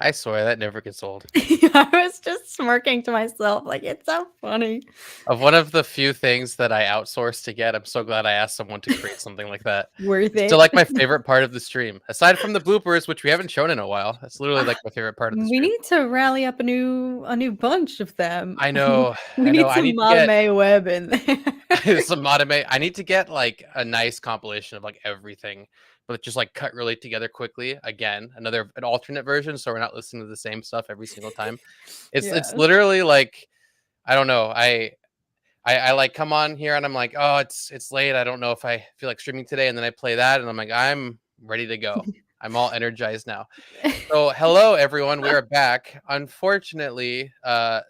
I swear that never gets old. I was just smirking to myself, like, it's so funny. Of one of the few things that I outsourced to get, I'm so glad I asked someone to create something like that. Worth It's still it. like my favorite part of the stream, aside from the bloopers, which we haven't shown in a while. That's literally like my favorite part of the We stream. need to rally up a new bunch of them. I know, We I know. need I some need to get Madame Web in there. some automate. I need to get like a nice compilation of like everything, but just like cut really together quickly. Again, an alternate version, so we're not listening to the same stuff every single time. It's Yeah. literally like I don't know. I like come on here and I'm like, oh, it's late. I don't know if I feel like streaming today, and then I play that and I'm like, I'm ready to go. I'm all energized now. So hello everyone, we are back. Unfortunately,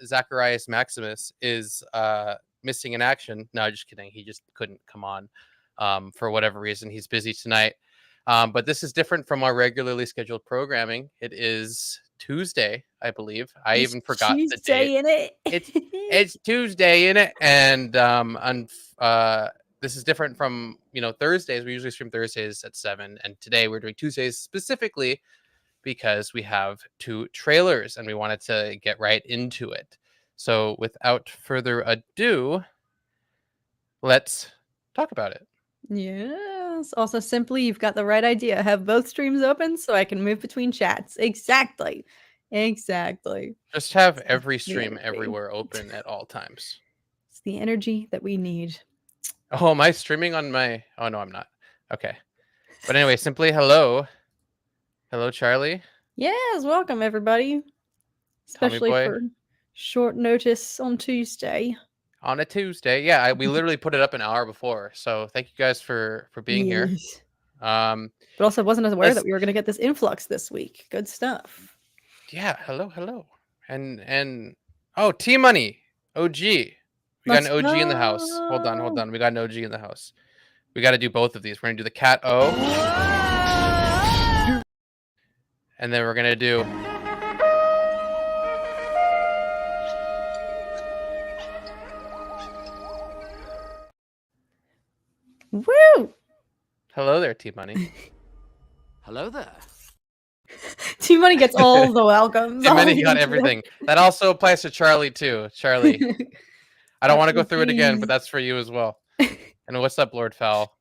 Zacharias Maximus is missing in action. No, just kidding. He just couldn't come on for whatever reason. He's busy tonight. But this is different from our regularly scheduled programming. It is Tuesday, I believe. I It's even forgot the date. Tuesday in it. It's Tuesday in it, and this is different from Thursdays. We usually stream Thursdays at 7, and today we're doing Tuesdays specifically because we have 2 trailers and we wanted to get right into it. So without further ado, let's talk about it. Yes. Also, simply, you've got the right idea. Have both streams open so I can move between chats. Exactly. Just have every The stream energy. everywhere open at all times. It's the energy that we need. Oh, am I streaming on my... Oh, no, I'm not. Okay. But anyway, simply hello. Hello, Charlie. Yes, welcome everybody. Especially boy. for short notice on Tuesday. On a Tuesday. Yeah, we literally put it up an hour before. So thank you guys for being here. But also wasn't aware that we were going to get this influx this week. Good stuff. Yeah, hello. And oh, Tmoney. OG. We got an OG in the house. Hold on. We got an OG in the house. We got to do both of these. We're going to do the cat O. And then we're going to do... Woo! Hello there, Tmoney. Hello there. Tmoney gets all the welcomes. Tmoney got everything. That also applies to Charlie too. Charlie. I don't want to go through it again, but that's for you as well. And what's up, Lord Fowl?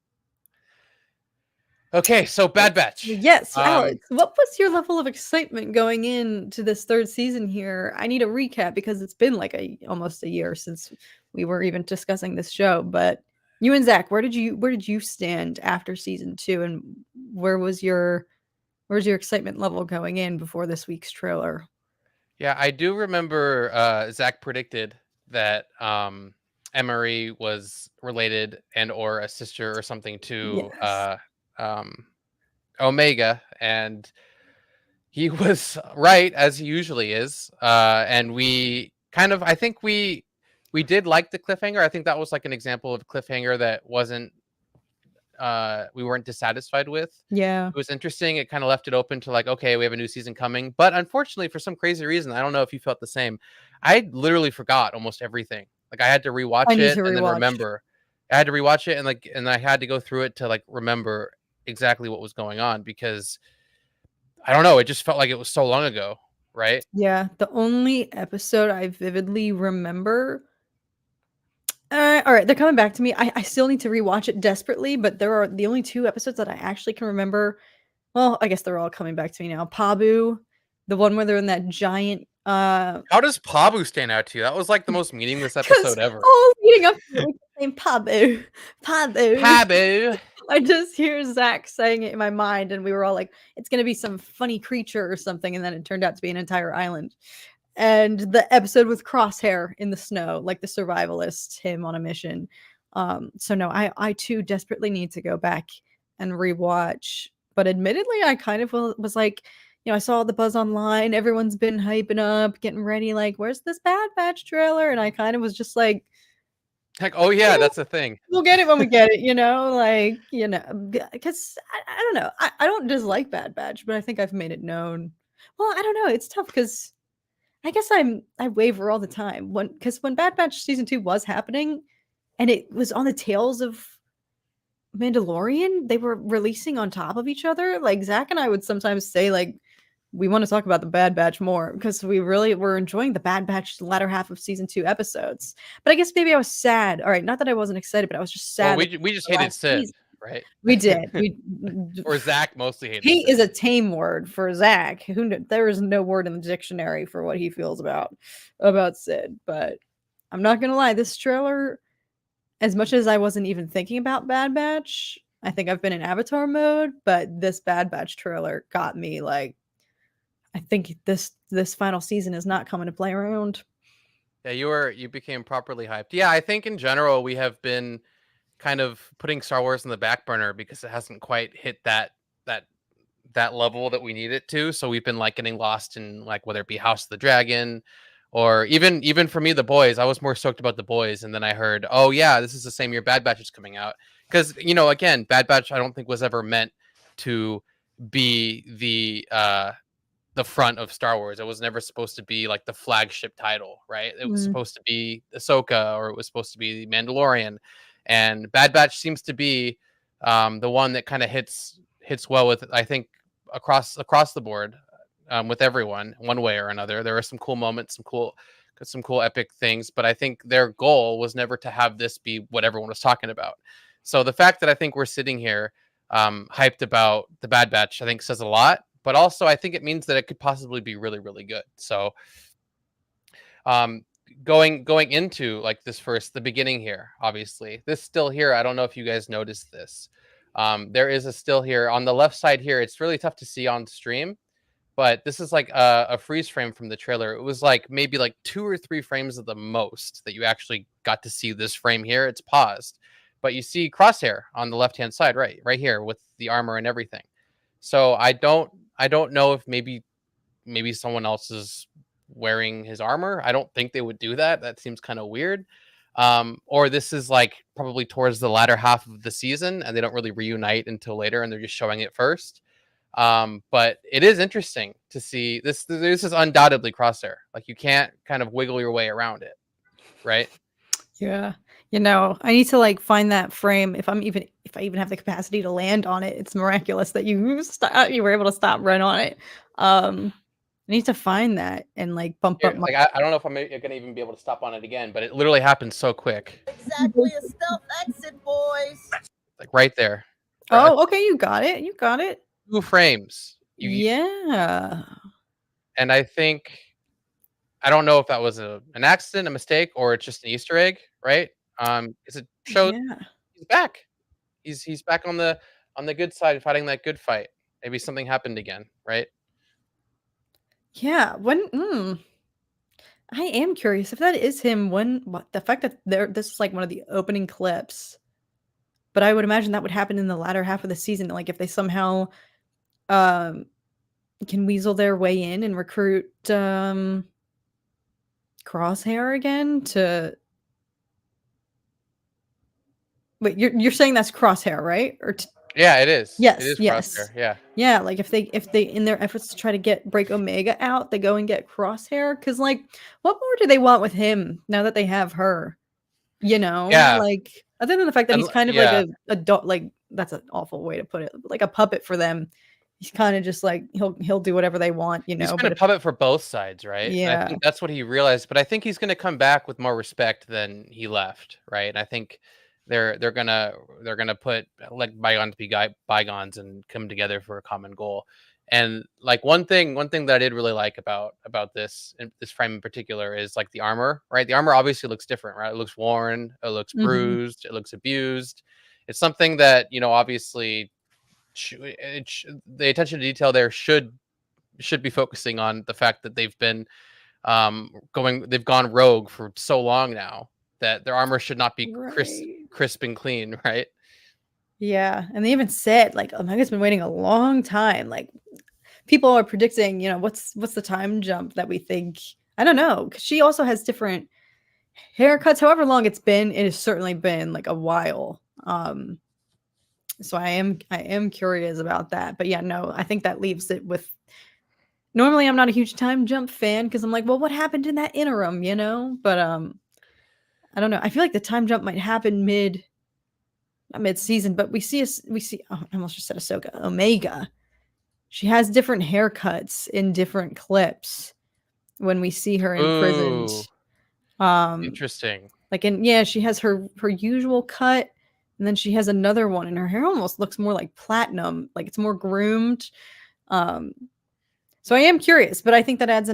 Okay, so Bad Batch. Yes, Alex, what was your level of excitement going into this 3rd season here? I need a recap because it's been like almost a year since we were even discussing this show. But you and Zach, where did you stand after season 2, and where's your excitement level going in before this week's trailer? Yeah, I do remember Zach predicted that Emery was related and or a sister or something to Omega, and he was right, as he usually is. And we kind of, I think we did like the cliffhanger. I think that was like an example of a cliffhanger that wasn't we weren't dissatisfied with. Yeah, it was interesting. It kind of left it open to like, okay, we have a new season coming, but unfortunately for some crazy reason, I don't know if you felt the same, I literally forgot almost everything. Like I had to rewatch it and then remember. I had to rewatch it and I had to go through it to like remember exactly what was going on, because I don't know, it just felt like it was so long ago, right? Yeah, the only episode I vividly remember... all right, they're coming back to me. I still need to rewatch it desperately, but there are the only 2 episodes that I actually can remember. Well, I guess they're all coming back to me now. Pabu, the one where they're in that giant... How does Pabu stand out to you? That was like the most meaningless episode ever. Oh, leading up to the name Pabu. I just hear Zach saying it in my mind, and we were all like, it's going to be some funny creature or something, and then it turned out to be an entire island. And the episode with Crosshair in the snow, like the survivalist, him on a mission. So no, I too desperately need to go back and rewatch. But admittedly, I kind of was like, I saw the buzz online. Everyone's been hyping up, getting ready. Like, where's this Bad Batch trailer? And I kind of was just like, oh yeah, that's the thing. We'll get it when we get it, because I don't know. I don't dislike Bad Batch, but I think I've made it known. Well, I don't know. It's tough because I guess I waver all the time because when Bad Batch season 2 was happening and it was on the tails of Mandalorian, they were releasing on top of each other. Like Zach and I would sometimes say like, we want to talk about the Bad Batch more because we really were enjoying the Bad Batch latter half of season 2 episodes. But I guess maybe I was sad. All right, not that I wasn't excited, but I was just sad. Well, we just hated Sid, season. right? We did. Or Zach mostly hated He Sid. is a tame word for Zach. There is no word in the dictionary for what he feels about Sid. But I'm not gonna lie, this trailer, as much as I wasn't even thinking about Bad Batch, I think I've been in Avatar mode, but this Bad Batch trailer got me like, I think this final season is not coming to play around. Yeah, you became properly hyped. Yeah, I think in general we have been kind of putting Star Wars in the back burner because it hasn't quite hit that level that we need it to. So we've been like getting lost in like whether it be House of the Dragon or even for me, The Boys. I was more stoked about The Boys, and then I heard, oh yeah, this is the same year Bad Batch is coming out. Because again, Bad Batch I don't think was ever meant to be the front of Star Wars. It was never supposed to be like the flagship title, right? It was supposed to be Ahsoka, or it was supposed to be Mandalorian. And Bad Batch seems to be the one that kind of hits well with, I think, across the board with everyone, one way or another. There are some cool moments, some cool epic things, but I think their goal was never to have this be what everyone was talking about. So the fact that I think we're sitting here hyped about the Bad Batch, I think says a lot. But also, I think it means that it could possibly be really, really good. So, going into like the beginning here, obviously, this still here. I don't know if you guys noticed this. There is a still here on the left side here. It's really tough to see on stream, but this is like a freeze frame from the trailer. It was like maybe like 2 or 3 frames of the most that you actually got to see this frame here. It's paused, but you see Crosshair on the left-hand side, right here with the armor and everything. So I don't know if maybe someone else is wearing his armor. I don't think they would do that. That seems kind of weird. Or this is like probably towards the latter half of the season and they don't really reunite until later and they're just showing it first. But it is interesting to see this. This is undoubtedly Crosshair. Like you can't kind of wiggle your way around it, right? Yeah. I need to like find that frame. If I even have the capacity to land on it, it's miraculous that you were able to stop right on it. I need to find that and like bump up my. Like I don't know if I'm gonna even be able to stop on it again, but it literally happened so quick. Exactly a stealth exit, boys. Like right there. Oh, okay, you got it. 2 frames. Yeah. And I think I don't know if that was an accident, a mistake, or it's just an Easter egg, right? Because it showed he's back. He's back on the good side, fighting that good fight. Maybe something happened again, right? Yeah. I am curious if that is him. The fact that this is like one of the opening clips, but I would imagine that would happen in the latter half of the season. Like if they somehow can weasel their way in and recruit Crosshair again to. Wait, you're saying that's Crosshair, right? Yeah, it is. Yes, it is yes. Crosshair. Yeah. Yeah, like if they in their efforts to try to break Omega out, they go and get Crosshair. Because like, what more do they want with him now that they have her? Yeah. Like other than the fact that he's kind of like a dog. Like that's an awful way to put it. Like a puppet for them. He's kind of just like he'll do whatever they want. He's been a puppet for both sides, right? Yeah, and I think that's what he realized. But I think he's going to come back with more respect than he left, right? And I think they're gonna put like bygones be bygones and come together for a common goal. And like one thing that I did really like about this frame in particular is like the armor, right? The armor obviously looks different, right? It looks worn, it looks bruised, it looks abused. It's something that obviously the attention to detail there should be focusing on the fact that they've been they've gone rogue for so long now that their armor should not be crisp and clean, right? Yeah, and they even said like Omega's been waiting a long time. Like people are predicting, what's the time jump that we think? I don't know, because she also has different haircuts. However long it's been, it has certainly been like a while. So I am curious about that. But yeah, no, I think that leaves it with. Normally, I'm not a huge time jump fan because I'm like, well, what happened in that interim, But I don't know. I feel like the time jump might happen not mid-season, but we see. Oh, I almost just said Ahsoka, Omega she has different haircuts in different clips when we see her imprisoned. Ooh, Um, interesting. like she has her usual cut, and then she has another one, and her hair almost looks more like platinum, like it's more groomed. Um, so I am curious, but I think that adds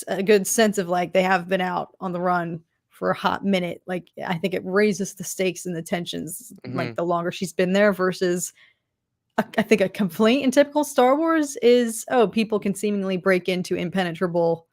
a good sense of like they have been out on the run for a hot minute. Like I think it raises the stakes and the tensions, like Mhm. the longer she's been there versus I think a complaint in typical Star Wars is, oh, people can seemingly break into impenetrable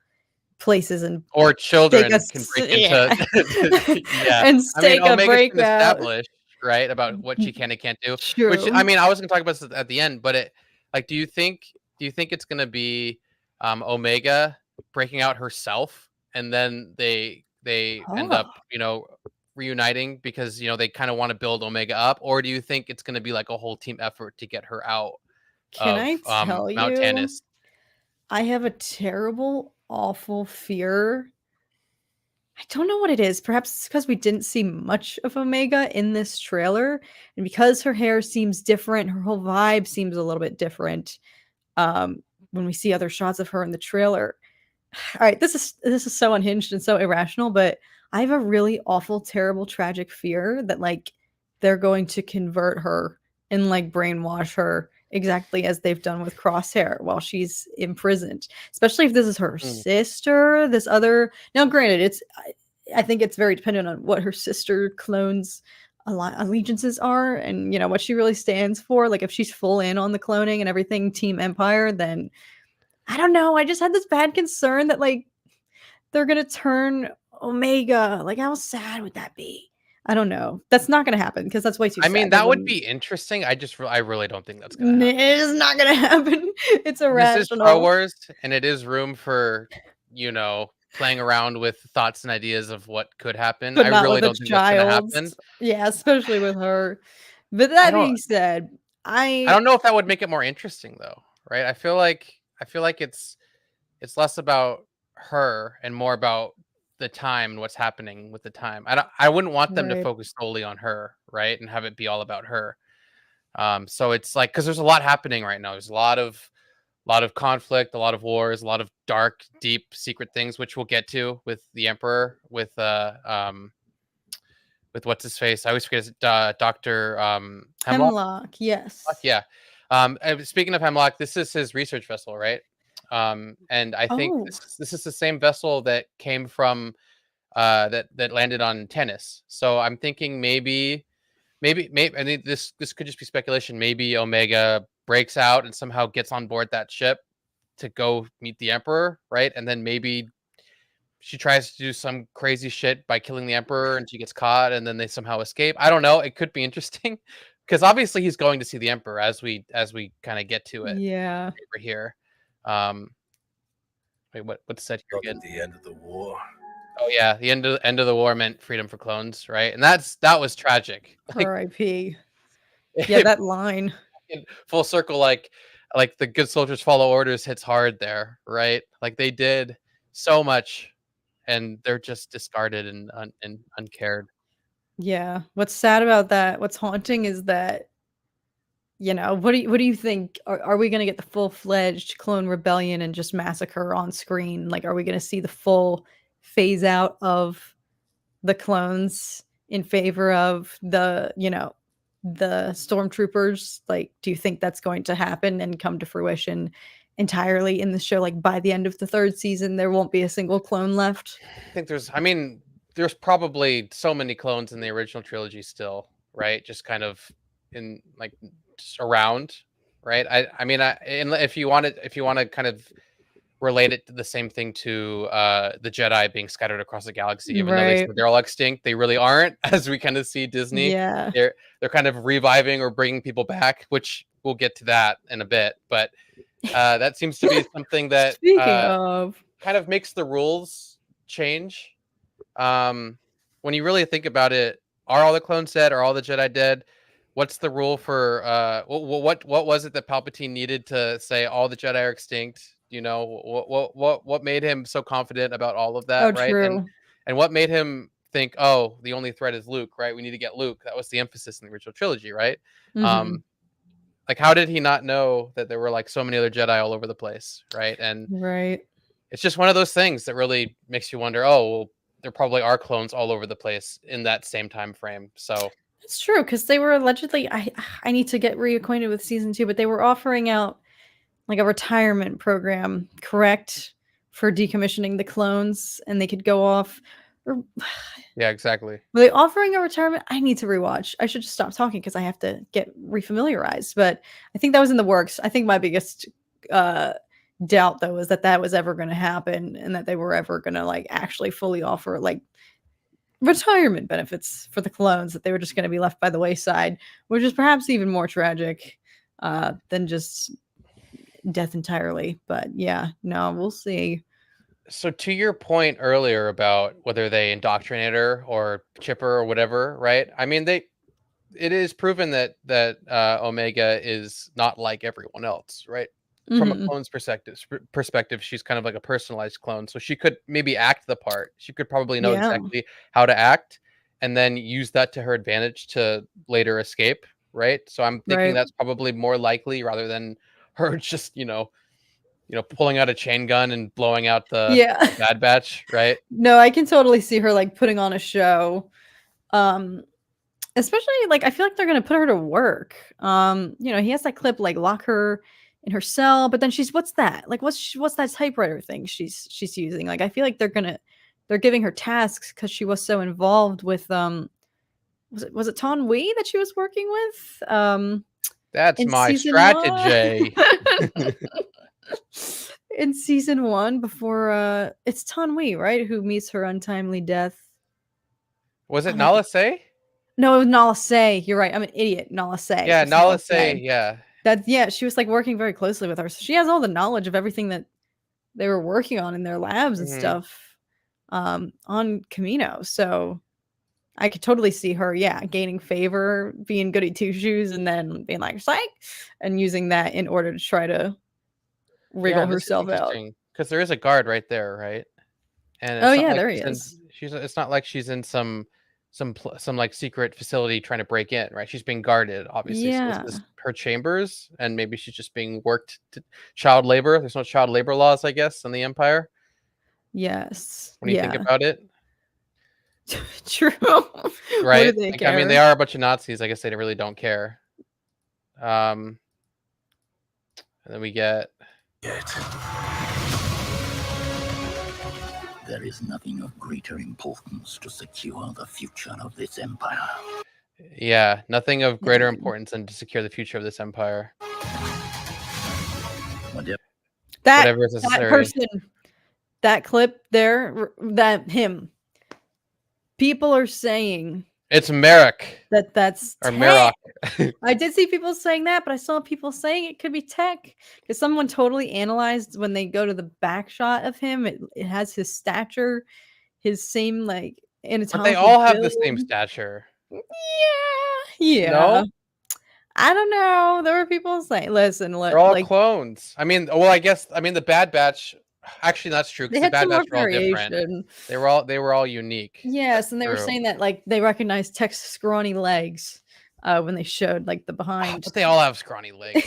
places and Or stake children us, can break into yeah, yeah. and I mean, stake a Omega's been breakout. established, right, about what she can and can't do, which, I True. mean, I was gonna talk about this at the end, but like, do you think it's gonna be, Omega breaking out herself, and then they end Oh, up, reuniting because, they kinda wanna build Omega up, or do you think it's gonna be like a whole team effort to get her out can of, I tell Mount you? Tannis? I have a terrible, awful fear. I don't know what it is. Perhaps it's because we didn't see much of Omega in this trailer, and because her hair seems different, her whole vibe seems a little bit different. Um, when we see other shots of her in the trailer. All right, this is so unhinged and so irrational, but I have a really awful, terrible, tragic fear that like they're going to convert her and like brainwash her exactly as they've done with Crosshair while she's imprisoned. Especially if this is her Mm. sister, this other. Now, granted, I think it's very dependent on what her sister clones allegiances are and what she really stands for. Like if she's full in on the cloning and everything Team Empire, then I don't know. I just had this bad concern that like they're gonna turn Omega. Like, how sad would that be? I don't know. That's not gonna happen because that's way too I mean, sad. They that would wouldn't. be interesting, I really don't think that's gonna It happen. is not gonna happen. It's This is Star irrational, Wars, and it is room for, playing around with thoughts and ideas of what could happen. but I not really with a don't think that's gonna child. happen. Yeah, especially with her. But I that don't being said, I I don't know if that would make it more interesting though, right? I feel like it's less about her and more about the time and what's happening with the time. I wouldn't want them to right. focus solely on her, right? And have it be all about her. So it's like because there's a lot happening right now. There's a lot of conflict, a lot of wars, a lot of dark, deep, secret things, which we'll get to with the Emperor, with what's his face. I always forget his Doctor Hemlock. Hemlock, yes. Yeah. And speaking of Hemlock, this is his research vessel, right? And I think Oh, this is the same vessel that came from that landed on Tennis. So I'm thinking maybe I mean this could just be speculation. Maybe Omega breaks out and somehow gets on board that ship to go meet the Emperor, right? And then maybe she tries to do some crazy shit by killing the Emperor and she gets caught and then they somehow escape. I don't know. It could be interesting because obviously he's going to see the Emperor as we kind of get to it yeah. over here. Um, wait, what's said here again? At the end of the war. Oh yeah, the end of the war meant freedom for clones, right? And that was tragic. Like R.I.P. Yeah, that line. in full circle, like the good soldiers follow orders hits hard there, right? Like they did so much, and they're just discarded and uncared. Yeah. What's sad about that? What's haunting is that what do you think? Are we gonna get the full-fledged clone rebellion and just massacre on screen? Like, are we gonna see the full phase out of the clones in favor of the stormtroopers? Like, do you think that's going to happen and come to fruition entirely in the show? Like by the end of the third season, there won't be a single clone left. I mean, there's probably so many clones in the original trilogy still, right? Just kind of in like just around, right? I mean, if you want to kind of relate it to the same thing to the Jedi being scattered across the galaxy, even though they Right. said they're all extinct, they really aren't. As we kind of see Disney, Yeah. they're kind of reviving or bringing people back, which we'll get to that in a bit. But that seems to be something that Speaking of, kind of makes the rules change. When you really think about it, are all the clones dead? Are all the Jedi dead? What's the rule for what was it that Palpatine needed to say all the Jedi are extinct? What made him so confident about all of oh, that, right? And true. and what made him think, oh, the only threat is Luke, right? We need to get Luke. That was the emphasis in the original trilogy, right? Hmm. Um, Like, how did he not know that there were like so many other Jedi all over the place, right? And Right. it's just one of those things that really makes you wonder, oh, well, there probably are clones all over the place in that same time frame. So It's true because they were allegedly. I need to get reacquainted with season 2, but they were offering out like a retirement program, correct, for decommissioning the clones, and they could go off. Or yeah, exactly. were they offering a retirement? I need to rewatch. I should just stop talking because I have to get refamiliarized. But I think that was in the works. I think my biggest doubt though is that was ever going to happen, and that they were ever going to like actually fully offer like retirement benefits for the clones, that they were just going to be left by the wayside, which is perhaps even more tragic than just death entirely. But yeah, no, we'll see. So to your point earlier about whether they indoctrinate her or chip her or whatever, right? I mean, it is proven that Omega is not like everyone else, right? From a Mhm. clone's perspective, she's kind of like a personalized clone. So she could maybe act the part. She could probably know Yeah. exactly how to act and then use that to her advantage to later escape, right? So I'm thinking Right. that's probably more likely rather than her just, pulling out a chain gun and blowing out the Yeah. Bad Batch, right? No, I can totally see her like putting on a show. Especially like I feel like they're gonna put her to work. He has that clip like lock her in her cell, but then what's that? Like what's that typewriter thing she's using? Like I feel like they're giving her tasks because she was so involved with was it Tmoney that she was working with? That's In my season 1? strategy. In season 1 before it's Tmoney, right? Who meets her untimely death. Was it Oh, Nala Se? no, it was Nala Se. You're right. I'm an idiot. Nala Se. Yeah, It's Nala Se, yeah. She was like working very closely with her. So she has all the knowledge of everything that they were working on in their labs and Mhm. stuff on Camino. So I could totally see her, gaining favor, being goody two shoes, and then being like, psych, and using that in order to try to wriggle Yeah, this is herself out. interesting because there is a guard right there, right? And Oh it's not yeah, like there he is. it's not like she's in some like secret facility trying to break in, right? She's being guarded, obviously. So this Yeah. is her chambers, and maybe she's just being worked to child labor. There's no child labor laws, I guess, in the Empire. Yes. When you think Yeah. about it, True. What do right? they Like, I mean, care? they are a bunch of Nazis. I guess they really don't care. And then we get Yet. There is nothing of greater importance to secure the future of this empire. yeah, nothing of greater Indeed. importance than to secure the future of this empire. Whatever Whatever is That necessary. person, that clip there, him. People are saying It's Merrick that's or tech. Merrock. I did see people saying that, but I saw people saying it could be tech because someone totally analyzed when they go to the back shot of him. It has his stature, his same like But anatomical they all have the build. same stature. Yeah. No? I don't know. There were people saying, "Listen, They're all like clones. I mean, well, I guess the Bad Batch. Actually, that's true they because the had Bad some more Batch were all different. variation." They were all unique. Yes, That's and they were true. saying that like they recognized Tech's scrawny legs when they showed like the behind. But they all have scrawny legs.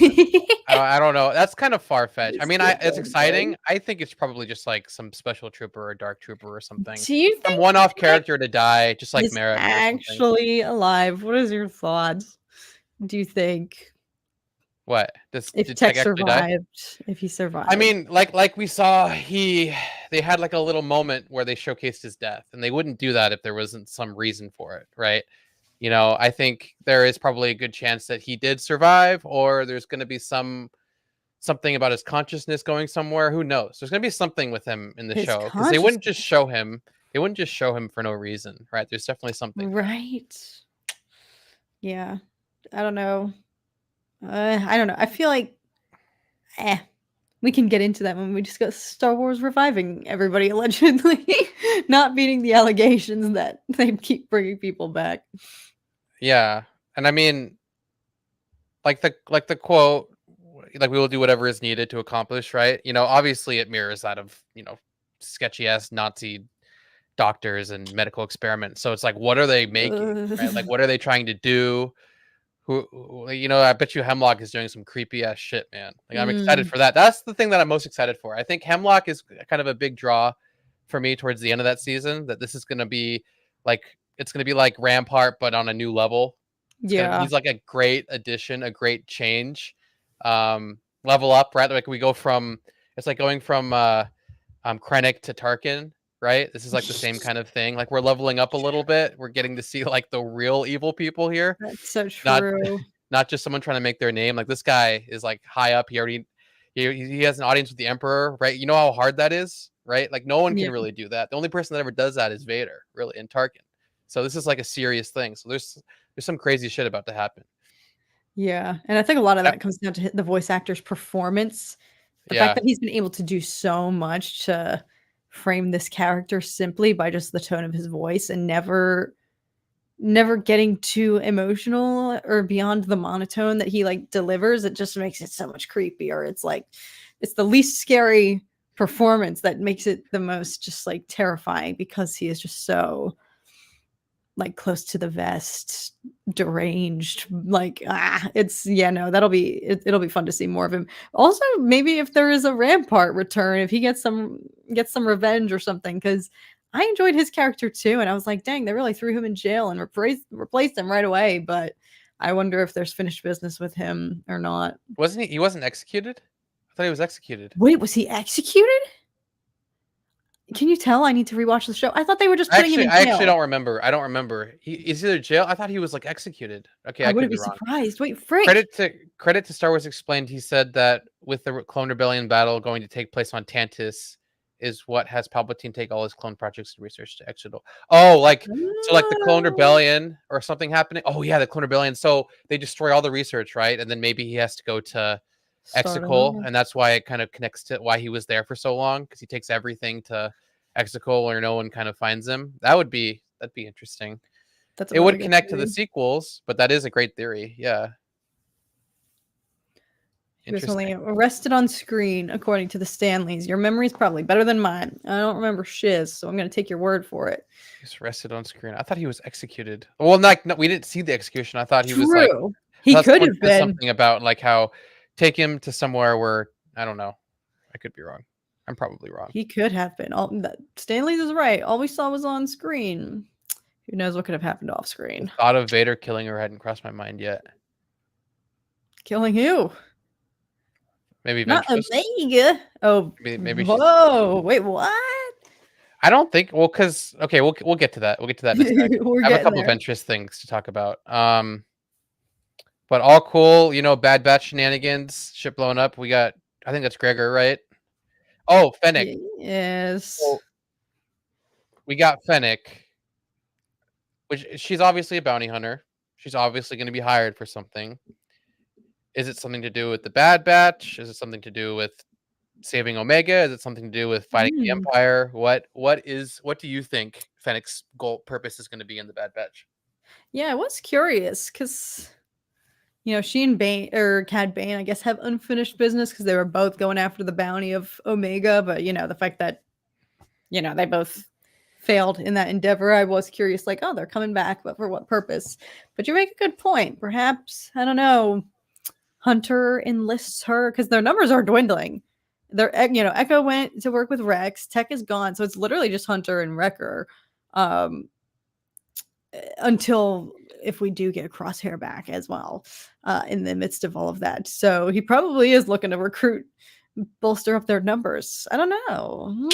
I don't know. That's kind of far fetched. I mean, it's exciting. I think it's probably just like some special trooper or dark trooper or something. Do you Some think one-off Tech character to die, just like is Merrick or something. actually alive? What is your thoughts? Do you think What? if Did Tech Tech actually die? survived, if he survived? I mean, like we saw, they had like a little moment where they showcased his death, and they wouldn't do that if there wasn't some reason for it, right? I think there is probably a good chance that he did survive, or there's going to be something about his consciousness going somewhere. Who knows? There's going to be something with him in the His show because they wouldn't just consciousness. show him. They wouldn't just show him for no reason, right? There's definitely something. there. Right. Yeah. I don't know. I don't know. I feel like we can get into that when we discuss Star Wars reviving everybody allegedly not beating the allegations that they keep bringing people back. Yeah, and I mean, like the quote, like we will do whatever is needed to accomplish, right? Obviously it mirrors that of sketchy ass Nazi doctors and medical experiments. So it's like, what are they making? Right? Like, what are they trying to do? I bet you Hemlock is doing some creepy ass shit, man. Like I'm excited Mm, for that. That's the thing that I'm most excited for. I think Hemlock is kind of a big draw for me towards the end of that season. That this is going to be it's going to be like Rampart, but on a new level. yeah. He's like a great addition, a great change. Level up, right? Like we go from it's like going from Krennic to Tarkin, right? This is like the same kind of thing. Like we're leveling up a little bit. We're getting to see like the real evil people here, That's so not true. not just someone trying to make their name. Like this guy is like high up. He has an audience with the Emperor, right? You know how hard that is, right? Like no one can Yeah. really do that. The only person that ever does that is Vader, really, and Tarkin. So this is like a serious thing. So there's some crazy shit about to happen. Yeah, and I think a lot of Yep. that comes down to the voice actor's performance. The fact Yeah, that he's been able to do so much to frame this character simply by just the tone of his voice and never getting too emotional or beyond the monotone that he like delivers, it just makes it so much creepier. It's like it's the least scary performance that makes it the most just like terrifying because he is just so like close to the vest, deranged, like it's yeah, no, it'll be fun to see more of him. Also, maybe if there is a Rampart return, if he gets some revenge or something, because I enjoyed his character too, and I was like, dang, they really threw him in jail and replaced him right away. But I wonder if there's finished business with him or not. wasn't he? He wasn't executed. I thought he was executed. Wait, was he executed? Can you tell I need to rewatch the show? I thought they were just putting him in I actually jail. don't remember. I don't remember. He is either jail. I thought he was like executed. Okay, I I could wouldn't be be wrong. surprised. Wait, Frick. Credit to Star Wars Explained. He said that with the Clone Rebellion battle going to take place on Tantus is what has Palpatine take all his clone projects and research to Exegol. Oh, like so, like the Clone Rebellion or something happening. Oh yeah, the Clone Rebellion. So they destroy all the research, right? And then maybe he has to go to Start Exegol, over. and that's why it kind of connects to why he was there for so long because he takes everything to Exegol where no one kind of finds him. That'd be interesting. That's a It really would good connect to the theory. sequels, but that is a great theory. Yeah. He was only Interesting. arrested on screen, according to the Stanleys. Your memory's probably better than mine. I don't remember shiz, so I'm going to take your word for it. He's arrested on screen. I thought he was executed. Well, not, no, we didn't see the execution. I thought he was like, True. I He thought could someone have said been. something about like how take him to somewhere where I don't know. I could be wrong. I'm probably wrong. He could have been. Stanley's is right. All we saw was on screen. Who knows what could have happened off The screen? thought of Vader killing her hadn't crossed my mind yet. Killing who? Maybe Not Ventress. Omega. Oh, Maybe she's. whoa. Wait, what? I don't think. Well, because okay, we'll get to that. We'll get to that in a sec. We're I have a getting couple of there. Ventress things to talk about. But all cool. Bad Batch shenanigans, ship blowing up. We got. I think that's Gregor, right? Oh, Fennec. Yes. So we got Fennec, which she's obviously a bounty hunter. She's obviously going to be hired for something. Is it something to do with the Bad Batch? Is it something to do with saving Omega? Is it something to do with fighting the Empire? What do you think Fennec's purpose is going to be in the Bad Batch? Yeah, I was curious because she and Cad Bane, I guess, have unfinished business because they were both going after the bounty of Omega. But the fact that they both failed in that endeavor, I was curious, like, oh, they're coming back, but for what purpose? But you make a good point. Perhaps, I don't know, Hunter enlists her because their numbers are dwindling. Echo went to work with Rex. Tech is gone, so it's literally just Hunter and Wrecker. Until if we do get Crosshair back as well, in the midst of all of that. So he probably is looking to bolster up their numbers. I don't know.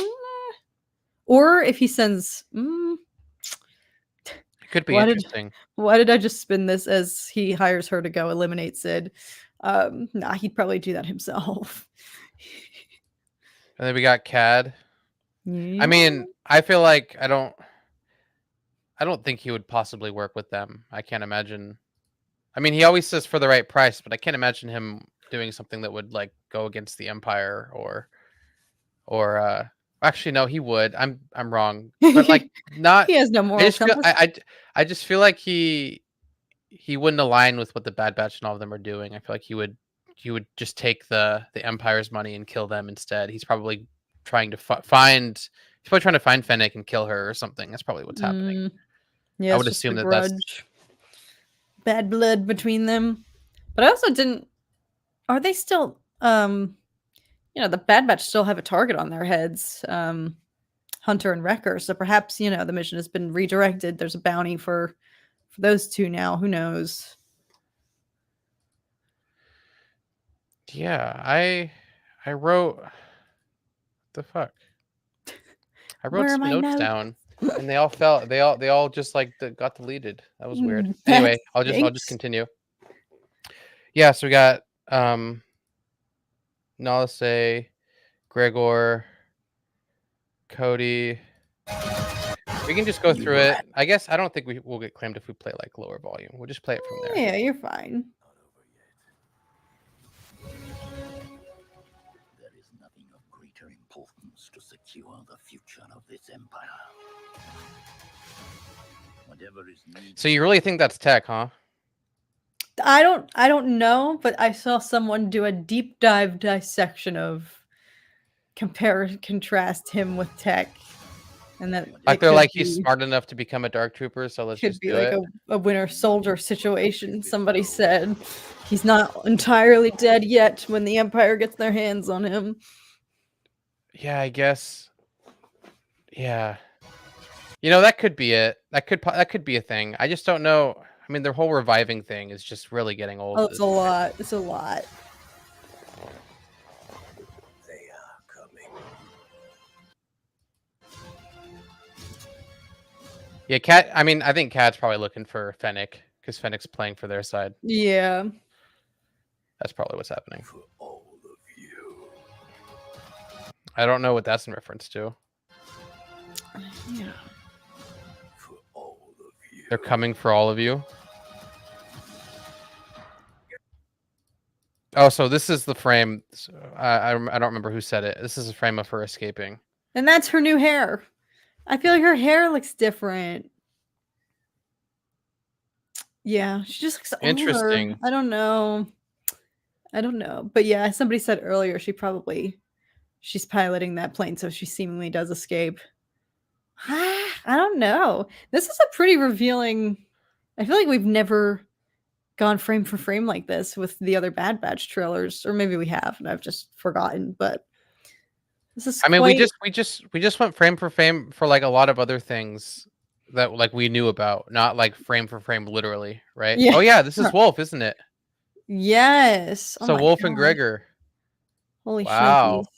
Or if he sends... It could be interesting. Why did I just spin this as he hires her to go eliminate Sid? Nah, he'd probably do that himself. And then we got Cad. Yeah. I mean, I feel like I don't think he would possibly work with them. I can't imagine. I mean, he always says for the right price, but I can't imagine him doing something that would like go against the Empire or actually no, he would. I'm wrong. But like not He has no moral compass. I just feel like he wouldn't align with what the Bad Batch and all of them are doing. I feel like he would just take the Empire's money and kill them instead. He's probably trying to find Fennec and kill her or something. That's probably what's happening. Yeah, I would it's just assume a that that's grudge. bad blood between them. But I also didn't. Are they still? The Bad Batch still have a target on their heads. Hunter and Wrecker. So perhaps the mission has been redirected. There's a bounty for those two now. Who knows? Yeah, I wrote the fuck. I wrote Where are some my notes notes? down, and they all fell. They all just like got deleted. That was weird. That Anyway, I'll just stinks. continue. Yeah, so we got Nalase, Gregor, Cody. We can just go through it. I guess I don't think we'll get claimed if we play like lower volume. We'll just play it from there. Yeah, you're fine. There is nothing of greater importance to secure the future of this empire. Whatever is needed. So you really think that's tech, huh? I don't know, but I saw someone do a deep dive dissection of compare and contrast him with Tech, and that Like they're like he's smart enough to become a dark trooper, so let's could just be do like it. a Winter Soldier situation. Somebody said he's not entirely dead yet when the Empire gets their hands on him. Yeah, I guess. Yeah. That could be it. That could be a thing. I just don't know. I mean, their whole reviving thing is just really getting old. Oh, it's a lot. It's a lot. They are coming. Yeah, Cat. I mean, I think Cat's probably looking for Fennec because Fennec's playing for their side. Yeah. That's probably what's happening. For all of you. I don't know what that's in reference to. Yeah. For all of you. They're coming for all of you. Oh, so this is the frame. I don't remember who said it. This is a frame of her escaping. And that's her new hair. I feel like her hair looks different. Yeah, she just looks older. Interesting. I don't know. But yeah, somebody said earlier she's piloting that plane, so she seemingly does escape. I don't know. This is a pretty revealing. I feel like we've never gone frame for frame like this with the other Bad Batch trailers, or maybe we have and I've just forgotten. But this is. I mean, we just went frame for frame for like a lot of other things that like we knew about, not like frame for frame literally, right? Yeah. Oh yeah, this is Wolf, isn't it? Yes. So Wolf and Gregor. Holy wow. shit.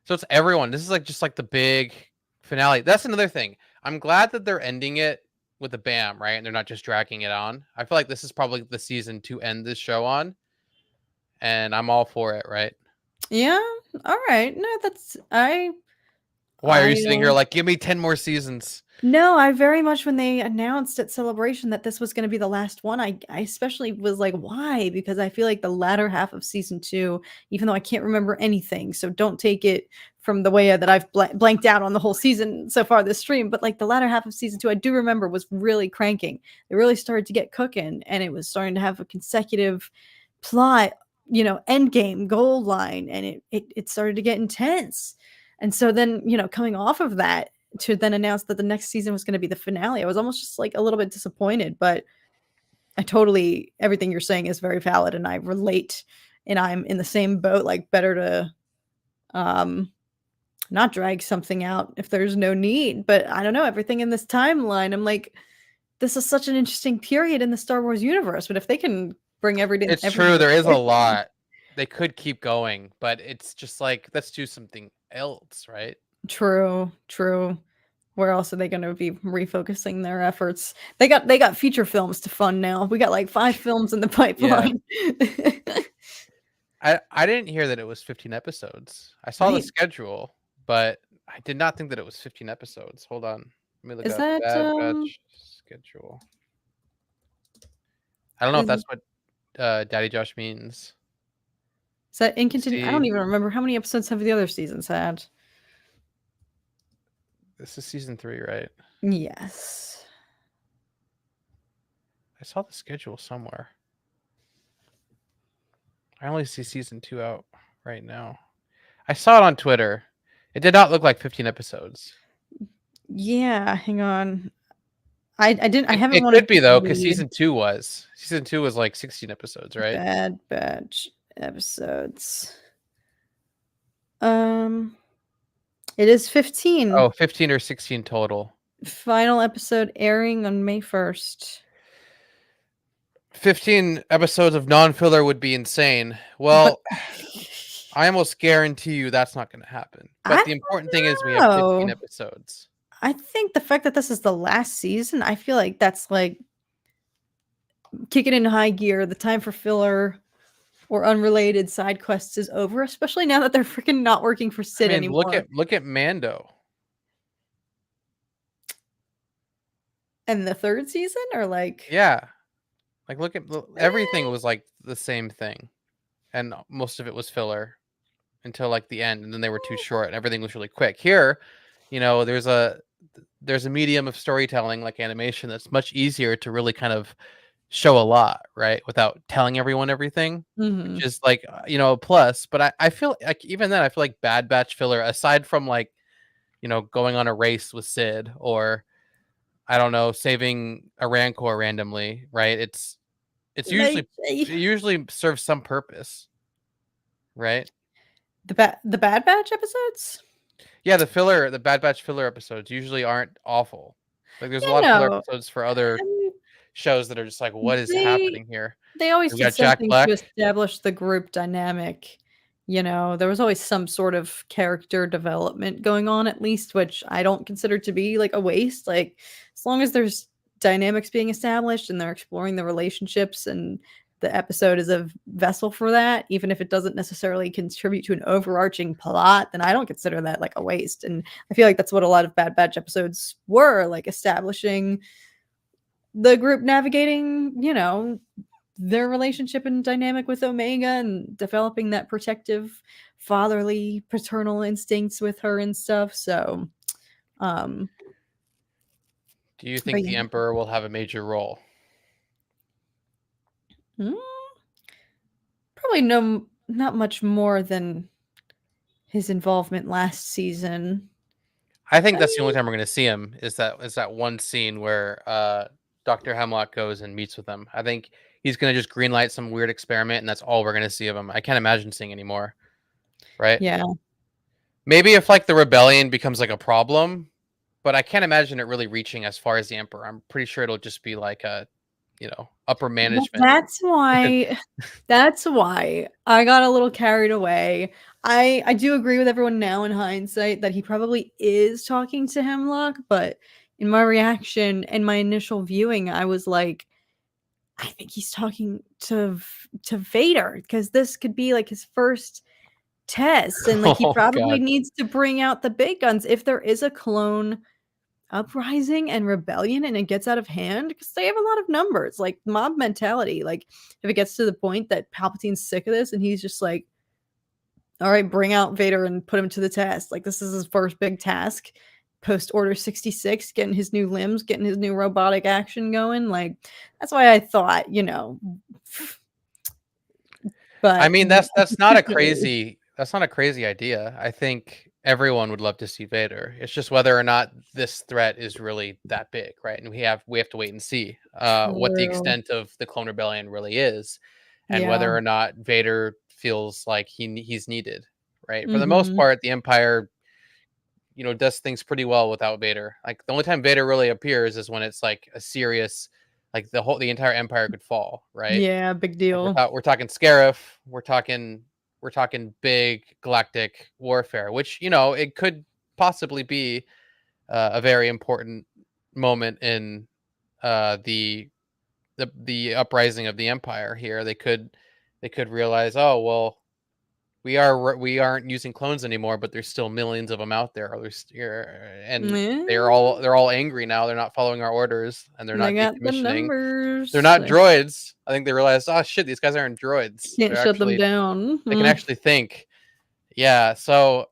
So it's everyone. This is like just like the big finale. That's another thing. I'm glad that they're ending it with a bam, right? And they're not just dragging it on. I feel like this is probably the season to end this show on. And I'm all for it, right? Yeah. All right. No, Why are you sitting here like, give me 10 more seasons? No, I very much, when they announced at Celebration that this was going to be the last one, I especially was like, why? Because I feel like the latter half of season 2, even though I can't remember anything, so don't take it from the way that I've blanked out on the whole season so far this stream, but like the latter half of season 2, I do remember was really cranking. It really started to get cooking, and it was starting to have a consecutive plot, end game, goal line, and it started to get intense. And so then, coming off of that, to then announce that the next season was going to be the finale, I was almost just like a little bit disappointed, but everything you're saying is very valid, and I relate, and I'm in the same boat. Like, better to not drag something out if there's no need. But I don't know, everything in this timeline, I'm like, this is such an interesting period in the Star Wars universe, but if they can bring everything, it's true, there is a lot. They could keep going, but it's just like, let's do something else, right? True. Where else are they going to be refocusing their efforts? They got feature films to fund now. We got like 5 films in the pipeline. Yeah. I didn't hear that it was 15 episodes. I saw the schedule, but I did not think that it was 15 episodes. Hold on. Let me look Is up that Bad Batch schedule. I don't know if that's what Daddy Josh means. Is that in continue? I don't even remember how many episodes have the other seasons had. This is season 3, right? Yes. I saw the schedule somewhere. I only see season 2 out right now. I saw it on Twitter. It did not look like 15 episodes. Yeah, hang on. I haven't It wanted could be to though, because read season 2 was like 16 episodes, right? Bad Batch episodes. It is 15. Oh, 15 or 16 total. Final episode airing on May 1st. 15 episodes of non-filler would be insane. Well, I almost guarantee you that's not going to happen. But I the important thing don't is we have 15 know. episodes. I think the fact that this is the last season, I feel like that's like kicking into high gear. The time for filler or unrelated side quests is over, especially now that they're freaking not working for I Sid mean, anymore. look at Mando. And the third season, or like, Yeah. Like everything was like the same thing. And most of it was filler until like the end, and then they were too short and everything was really quick. Here, there's a medium of storytelling like animation that's much easier to really kind of show a lot, right? Without telling everyone everything, which is like, a plus. But I feel like even then, I feel like Bad Batch filler, aside from like, going on a race with Sid, or I don't know, saving a Rancor randomly, right? It usually serves some purpose, right? the Bad Batch episodes. Yeah, the Bad Batch filler episodes usually aren't awful. Like there's a Yeah, lot of filler no. episodes for other shows that are just like, what is happening here? They always We've did got Jack something Black. to establish the group dynamic. There was always some sort of character development going on, at least, which I don't consider to be like a waste. Like, as long as there's dynamics being established and they're exploring the relationships, and the episode is a vessel for that, even if it doesn't necessarily contribute to an overarching plot, then I don't consider that like a waste. And I feel like that's what a lot of Bad Batch episodes were, like establishing the group navigating, their relationship and dynamic with Omega, and developing that protective, fatherly, paternal instincts with her and stuff. So, Do you think the Emperor will have a major role? Probably not much more than his involvement last season. I think that's the only time we're going to see him is that one scene where Dr. Hemlock goes and meets with him. I think he's going to just greenlight some weird experiment, and that's all we're going to see of him. I can't imagine seeing any more, right? Yeah. Maybe if like the rebellion becomes like a problem, but I can't imagine it really reaching as far as the Emperor. I'm pretty sure it'll just be like a, upper management. Well, that's why I got a little carried away. I do agree with everyone now in hindsight that he probably is talking to Hemlock, but in my reaction and my initial viewing, I was like, I think he's talking to Vader, because this could be like his first test, and like he probably needs to bring out the big guns if there is a clone uprising and rebellion and it gets out of hand, because they have a lot of numbers, like mob mentality. Like if it gets to the point that Palpatine's sick of this and he's just like, all right, bring out Vader and put him to the test, like this is his first big task post Order 66, getting his new limbs, getting his new robotic action going. Like that's why I thought, but I mean, that's not a crazy idea. I think everyone would love to see Vader. It's just whether or not this threat is really that big, right? And we have to wait and see what the extent of the clone rebellion really is, and whether or not Vader feels like he's needed, right? For the most part, the Empire, does things pretty well without Vader. Like the only time Vader really appears is when it's like a serious, like the entire Empire could fall, right? Yeah, big deal. Like we're talking Scarif, we're talking big galactic warfare, which it could possibly be a very important moment in the uprising of the Empire. Here, they could realize, oh well, we aren't using clones anymore, but there's still millions of them out there. And they're all angry now. They're not following our orders, and they're not got the decommissioning. numbers. They're not droids. I think they realized, oh shit, these guys aren't droids. Can't shut them down. They can actually think. Yeah, so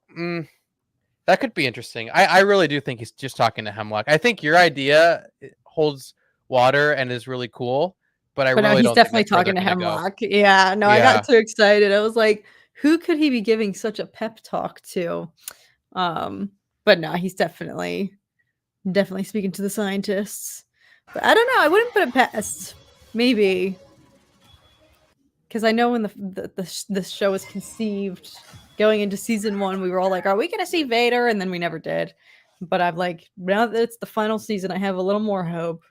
that could be interesting. I really do think he's just talking to Hemlock. I think your idea holds water and is really cool, but I really he's don't definitely think that's where talking to they're gonna Hemlock. Yeah, no, I got too excited. I was like, who could he be giving such a pep talk to? But no, he's definitely speaking to the scientists. But I don't know. I wouldn't put it past. Maybe. Because I know when the show was conceived, going into season 1, we were all like, "Are we going to see Vader?" And then we never did. But I'm like, now that it's the final season, I have a little more hope.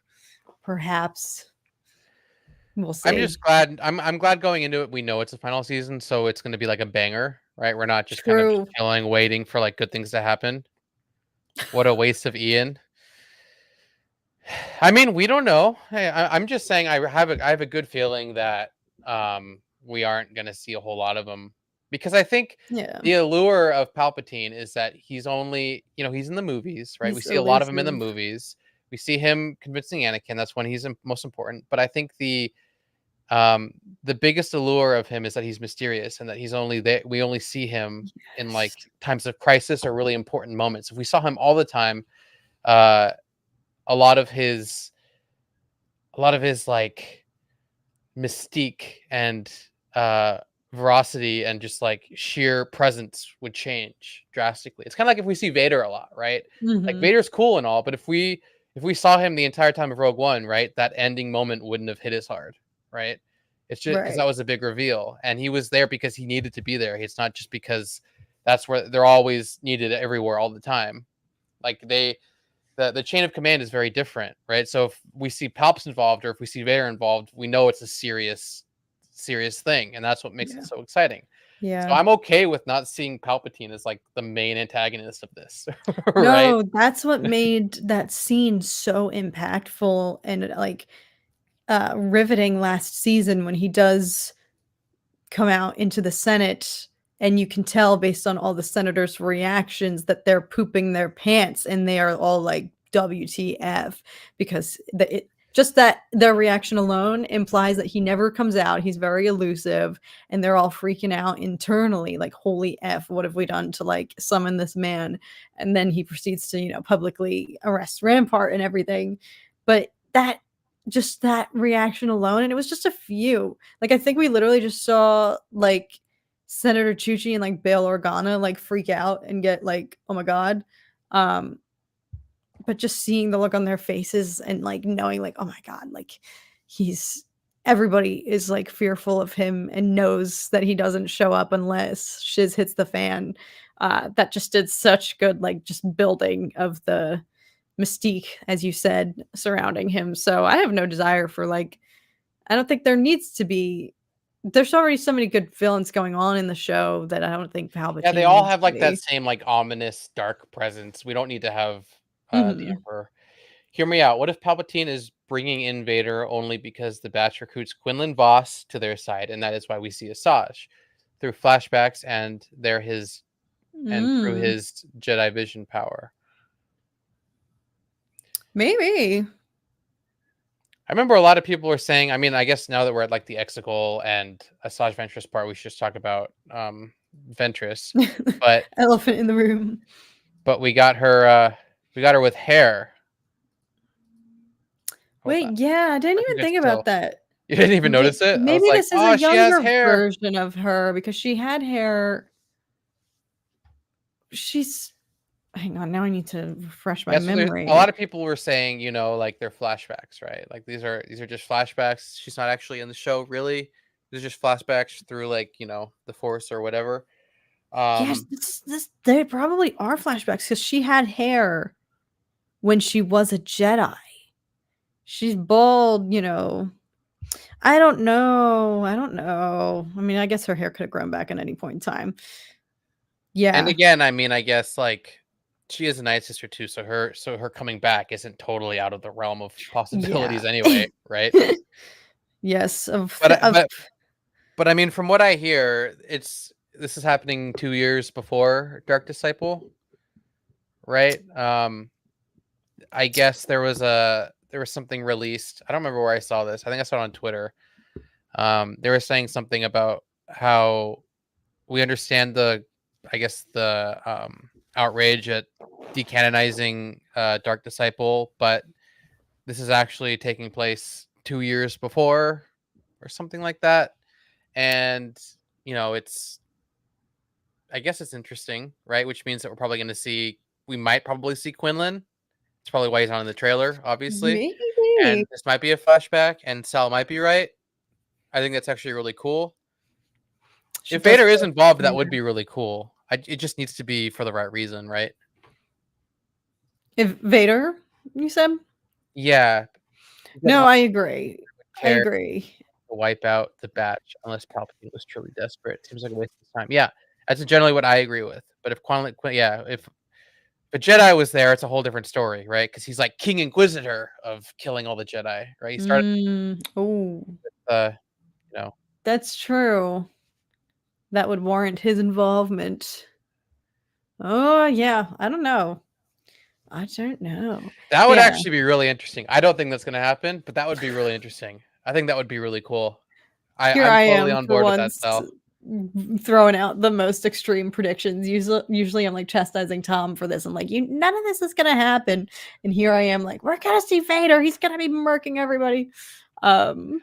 Perhaps we'll see. I'm just glad. I'm glad going into it. We know it's the final season, so it's going to be like a banger, right? We're not just kind of True. chilling, waiting for like good things to happen. What a waste of Ian. I mean, we don't know. Hey, I'm just saying I have a good feeling that we aren't going to see a whole lot of them, because I think Yeah. the allure of Palpatine is that he's only, he's in the movies, right? We He's see a lot of him in the elusive. movies. We see him convincing Anakin. That's when he's most important. But I think the biggest allure of him is that he's mysterious and that he's only there. We only see him in like times of crisis or really important moments. If we saw him all the time, a lot of his like mystique and veracity and just like sheer presence would change drastically. It's kind of like if we see Vader a lot, right? Like Mhm. Vader's cool and all, but if we saw him the entire time of Rogue One, right, that ending moment wouldn't have hit as hard, right? It's just because Right. that was a big reveal, and he was there because he needed to be there. It's not just because that's where they're always needed everywhere all the time. Like the chain of command is very different, right? So if we see Palps involved or if we see Vader involved, we know it's a serious thing, and that's what makes Yeah. it so exciting. So Yeah. I'm okay with not seeing Palpatine as like the main antagonist of this, right? No, that's what made that scene so impactful and like riveting last season when he does come out into the Senate, and you can tell based on all the senators' reactions that they're pooping their pants and they are all like WTF, because just that their reaction alone implies that he never comes out. He's very elusive, and they're all freaking out internally, like, holy F, what have we done to like summon this man? And then he proceeds to, publicly arrest Rampart and everything. But that reaction alone, and it was just a few. Like, I think we literally just saw like Senator Chuchi and like Bail Organa like freak out and get like, oh my god. Um, but just seeing the look on their faces and like knowing like, oh my god, like he's everybody is like fearful of him and knows that he doesn't show up unless shiz hits the fan. That just did such good like just building of the mystique, as you said, surrounding him. So I have no desire for like, I don't think there needs to be. There's already so many good villains going on in the show that I don't think Yeah, they Palpatine all needs have to like that be. same like ominous dark presence. We don't need to have the Mhm. Emperor. Hear me out. What if Palpatine is bringing in Vader only because the batch recruits Quinlan Voss to their side, and that is why we see Asajj through flashbacks and through Mm, his Jedi vision power? maybe. I remember a lot of people were saying, I mean, I guess now that we're at like the Exegol and Asajj Ventress part, we should just talk about Ventress. But Elephant in the room. we got her with hair. Hold on. Wait, yeah, I didn't Look even at think still. about that. You didn't even notice it? I was Maybe like, this is a oh, she has younger hair. version of her because she had hair. She's hang on, now I need to refresh my Yeah, so there's a memory. lot of people were saying, like they're flashbacks, right? Like these are just flashbacks. She's not actually in the show, really. These are just flashbacks through like, the Force or whatever. Yes, Um, they probably are flashbacks because she had hair when she was a Jedi. She's bald, I don't know. I don't know. I mean, I guess her hair could have grown back at any point in time. and Yeah. again, I mean, I guess like she is a Night Sister too, so her coming back isn't totally out of the realm of Yeah. possibilities anyway, right? Yes, But of I mean, from what I hear, this is happening 2 years before Dark Disciple, right? I guess there was something released. I don't remember where I saw this. I think I saw it on Twitter. They were saying something about how we understand the outrage at decanonizing Dark Disciple, but this is actually taking place 2 years before or something like that. And it's I guess it's interesting, right? Which means that we might probably see Quinlan. It's probably why he's not in the trailer, obviously. maybe. agree. this might be a flashback, and Sal might be right. I think that's actually really cool. She If does Vader feel is like involved, that Vader. would be really cool. It just needs to be for the right reason, right? If Vader, you said? Yeah. Because No, I I agree. I care agree. to wipe out the batch unless Palpatine was truly desperate. Seems like a waste of time. Yeah, that's generally what I agree with. But if if a Jedi was there, it's a whole different story, right? Because he's like King Inquisitor of killing all the Jedi, right? He started, Oh, uh, you know, that's true. That would warrant his involvement. Oh, yeah. I don't know. I don't know. that would Yeah. actually be really interesting. I don't think that's going to happen, but that would be really interesting. I think that would be really cool. Here I'm I totally am on for board with that, once Sal. throwing out the most extreme predictions. Usually I'm like chastising Tom for this. I'm like, none of this is gonna happen. And here I am like, we're gonna see Vader. He's gonna be murking everybody. Um,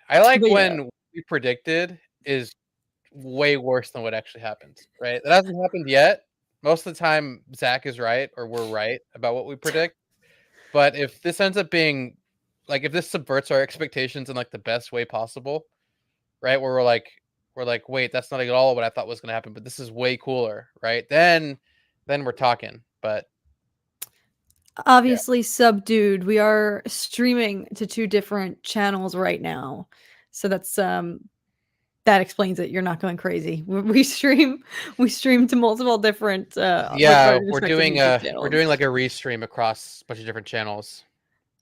I like but yeah. when we predicted is way worse than what actually happens, right? That hasn't happened yet. Most of the time, Zach is right or we're right about what we predict. But if this ends up being like if this subverts our expectations in like the best way possible, right? Where we're like, wait, that's not at all what I thought was gonna happen, but this is way cooler, right? Then we're talking. But Obviously, Subdued. We are streaming to 2 different channels right now. So that's that explains it. You're not going crazy. We stream to multiple different like yeah, our respective YouTube we're channels. doing like a restream across a bunch of different channels.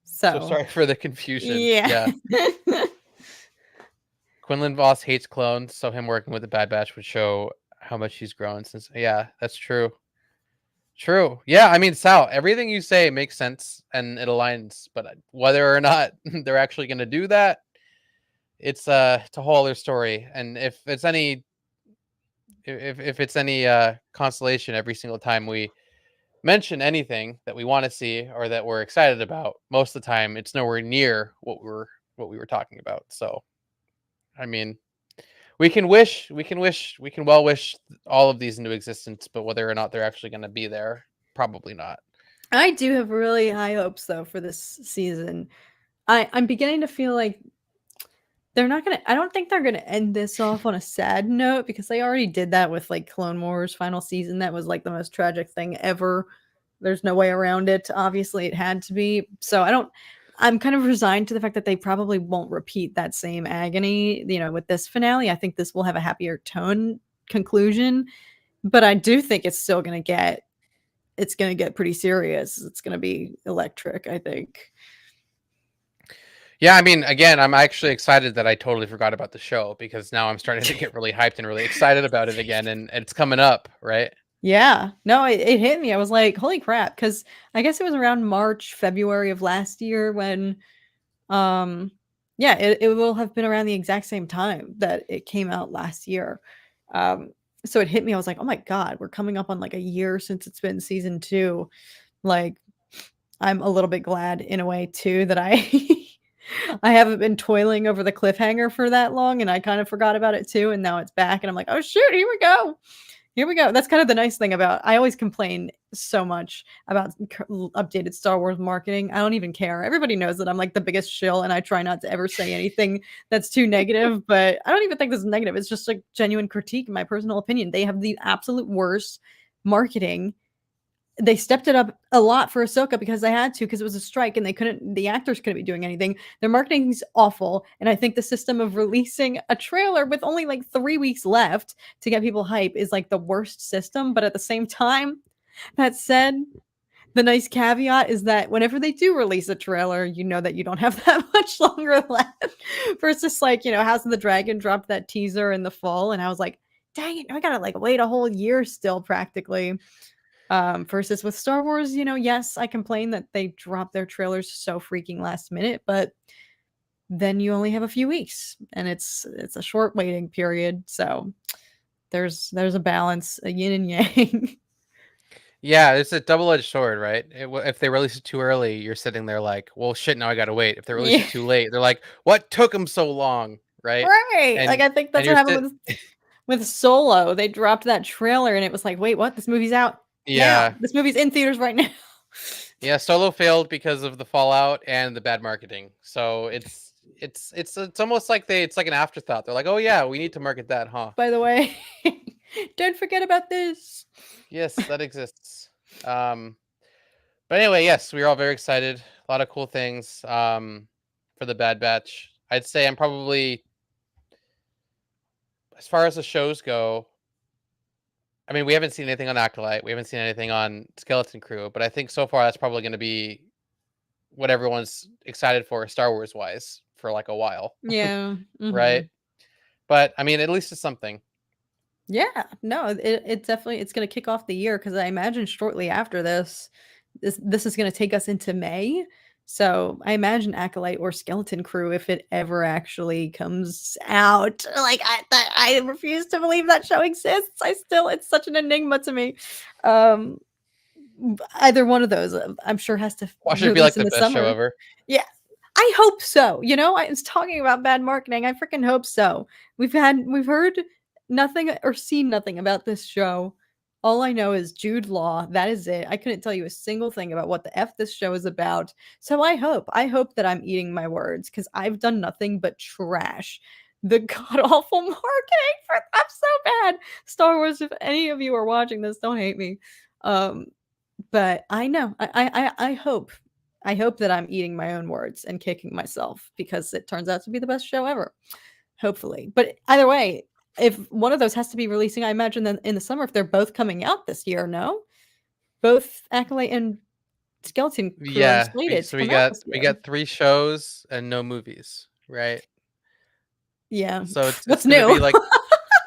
So So sorry for the confusion. yeah. Yeah. Quinlan Voss hates clones, so him working with the Bad Batch would show how much he's grown since. Yeah, that's true. True. Yeah, I mean, Sal, everything you say makes sense and it aligns, but whether or not they're actually going to do that, it's a whole other story. And if it's any consolation, every single time we mention anything that we want to see or that we're excited about, most of the time it's nowhere near what we were talking about. So, I mean, we can well wish all of these into existence, but whether or not they're actually going to be there, probably not. I do have really high hopes though for this season. I'm beginning to feel like they're not gonna I don't think they're gonna end this off on a sad note because they already did that with like Clone Wars final season. That was like the most tragic thing ever. There's no way around it. Obviously, it had to be. So I'm kind of resigned to the fact that they probably won't repeat that same agony, with this finale. I think this will have a happier tone conclusion, but I do think it's gonna get pretty serious. It's gonna be electric, I think. Yeah, I mean, again, I'm actually excited that I totally forgot about the show because now I'm starting to get really hyped and really excited about it again, and it's coming up, right? Yeah. No, it hit me. I was like, holy crap, because I guess it was around March, February of last year when yeah, it will have been around the exact same time that it came out last year. So it hit me. I was like, oh my God, we're coming up on like a year since it's been season 2. Like, I'm a little bit glad in a way too that I I haven't been toiling over the cliffhanger for that long, and I kind of forgot about it too, and now it's back, and I'm like, oh shoot, here we go. Here we go. That's kind of the nice thing about I always complain so much about updated Star Wars marketing. I don't even care. Everybody knows that I'm like the biggest shill and I try not to ever say anything that's too negative, but I don't even think this is negative. It's just like genuine critique, in my personal opinion. They have the absolute worst marketing. They stepped it up a lot for Ahsoka because they had to, because it was a strike and the actors couldn't be doing anything. Their marketing's awful. And I think the system of releasing a trailer with only like 3 weeks left to get people hype is like the worst system. But at the same time, that said, the nice caveat is that whenever they do release a trailer, you know that you don't have that much longer left. Versus like, House of the Dragon dropped that teaser in the fall, and I was like, dang it, I gotta like wait a whole year still practically. Versus with Star Wars, yes, I complain that they drop their trailers so freaking last minute, but then you only have a few weeks and it's a short waiting period. So there's a balance, a yin and yang. Yeah, it's a double-edged sword, right? If they release it too early, you're sitting there like, well, shit, now I gotta wait. If they release Yeah. it too late, they're like, what took them so long, right? Right. Like And I think that's what you're happened with Solo. They dropped that trailer and it was like, wait, what? This movie's out now. yeah, This movie's in theaters right now. Yeah, Solo failed because of the fallout and the bad marketing. So it's almost like it's like an afterthought. They're like, oh yeah, we need to market that, huh? By the way, don't forget about this. Yes, that exists. But anyway, yes, we were all very excited. A lot of cool things for the Bad Batch. I'd say I'm probably, as far as the shows go, I mean, we haven't seen anything on Acolyte. We haven't seen anything on Skeleton Crew, but I think so far that's probably going to be what everyone's excited for Star Wars wise for like a while, Yeah. right? But I mean, at least it's something. Yeah. No, it definitely it's gonna kick off the year because I imagine shortly after this is gonna take us into May. So I imagine Acolyte or Skeleton Crew, if it ever actually comes out. Like I refuse to believe that show exists. It's such an enigma to me. Either one of those, I'm sure has to Watch it be like release in the the best show summer. ever. Yeah, I hope so. You know, I was talking about bad marketing. I freaking hope so. We've heard nothing or seen nothing about this show. All I know is Jude Law. That is it. I couldn't tell you a single thing about what the F this show is about. So I hope that I'm eating my words because I've done nothing but trash the god awful marketing for. I'm so bad. Star Wars, if any of you are watching this, don't hate me. But I know. I hope that I'm eating my own words and kicking myself because it turns out to be the best show ever. Hopefully. But either way, if one of those has to be releasing, I imagine then in the summer, if they're both coming out this year, no? Both Acolyte and Skeleton Crew are Yeah, slated to so come out this we year. got 3 shows and no movies, right? Yeah. So it's What's gonna new? be like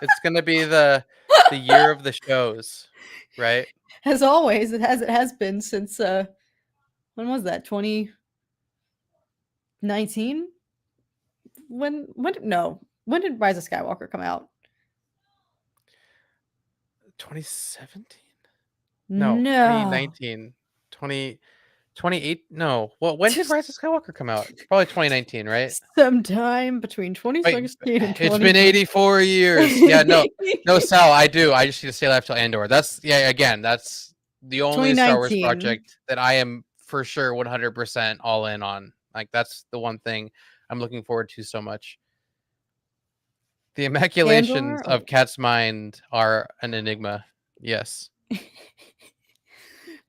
it's gonna be the year of the shows, right? As always, it has been since when was that? 2019? When did Rise of Skywalker come out? 2017? No, No. 2019. 28? No. Well, when did Rise of Skywalker come out? Probably 2019, right? Sometime between Wait, 2016 and it's been 84 years. Yeah, no, Sal, I do. I just need to stay alive till Andor. That's again, that's the only Star Wars 2019. project that I am for sure 100% all in on. Like that's the one thing I'm looking forward to so much. The immaculations Andor? of Cat's mind are an enigma. Yes.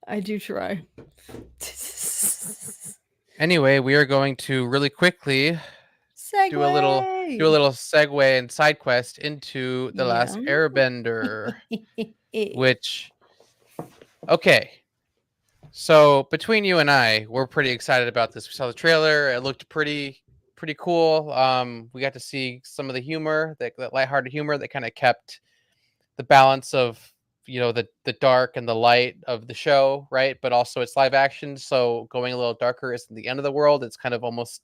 I do try. Anyway, we are going to really quickly do a little segue and side quest into The Last Yeah. Airbender, which okay. So between you and I, we're pretty excited about this. We saw the trailer; it looked pretty cool. We got to see some of the humor, that lighthearted humor that kind of kept the balance of the dark and the light of the show, right? But also it's live action, so going a little darker isn't the end of the world. It's kind of almost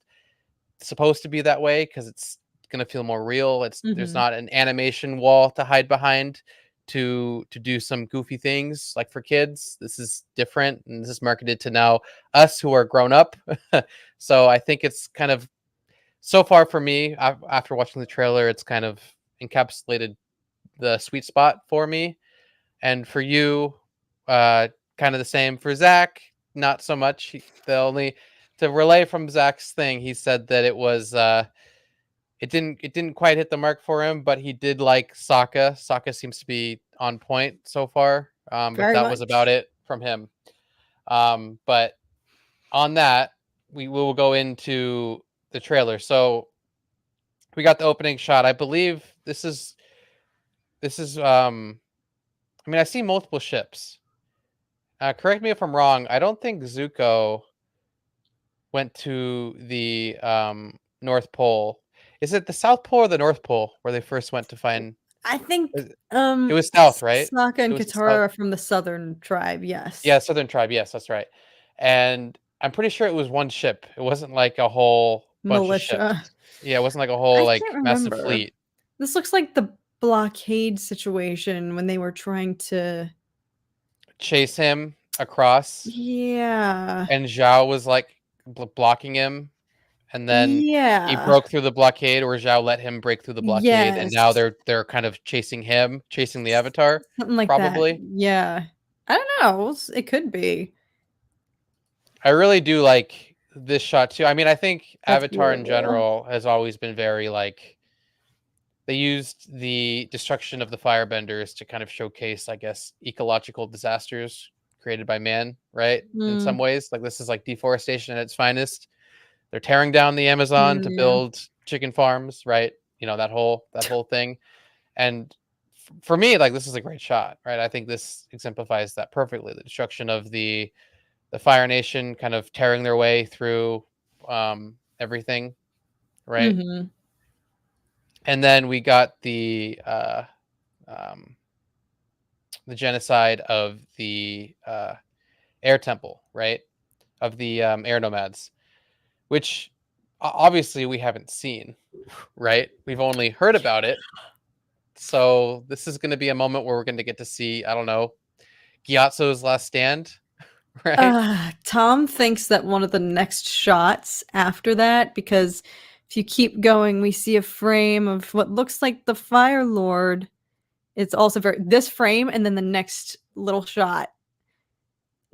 supposed to be that way because it's gonna feel more real. There's not an animation wall to hide behind to do some goofy things like for kids. This is different, and this is marketed to now us who are grown up. So I think it's kind of, so far for me, after watching the trailer, it's kind of encapsulated the sweet spot for me. And for you, kind of the same. For Zach, not so much. To relay from Zach's thing, he said that it was it didn't quite hit the mark for him, but he did like Sokka. Sokka seems to be on point so far. But Very that was about much. it from him. But on that, we will go into the trailer. So we got the opening shot. I believe this is I mean, I see multiple ships. Correct me if I'm wrong. I don't think Zuko went to the North Pole. Is it the South Pole or the North Pole where they first went to find? I think It was south, right? Sokka and It was the Katara south. are from the southern tribe, yes. Yeah, Southern Tribe. Yes, that's right. And I'm pretty sure it was one ship. It wasn't like a whole bunch of ships. Militia. Yeah, it wasn't like a I whole like can't massive remember. fleet. This looks like the blockade situation when they were trying to Chase him across, Yeah. and Zhao was like blocking him. And then he Yeah. broke through the blockade, or Zhao let him break through the blockade, and now Yes. they're kind of chasing him, chasing the Avatar, Something like that. probably. Yeah. I don't know. It could be. I really do like this shot too. I mean, I think That's Avatar in beautiful. general has always been very like they used the destruction of the firebenders to kind of showcase, I guess, ecological disasters created by man, right? In some Mm, ways, like this is like deforestation at its finest. They're tearing down the Amazon to yeah. build chicken farms, right? That whole thing. And for me, like this is a great shot, right? I think this exemplifies that perfectly. The destruction of the Fire Nation kind of tearing their way through everything, right? Hmm. And then we got um, the genocide of the air temple, right? Of the air nomads, which obviously we haven't seen, right? We've only heard about it. So this is going to be a moment where we're going to get to see, I don't know, Gyatso's last stand, right? Tom thinks that one of the next shots after that, because if you keep going, we see a frame of what looks like the Fire Lord. It's also this frame, and then the next little shot.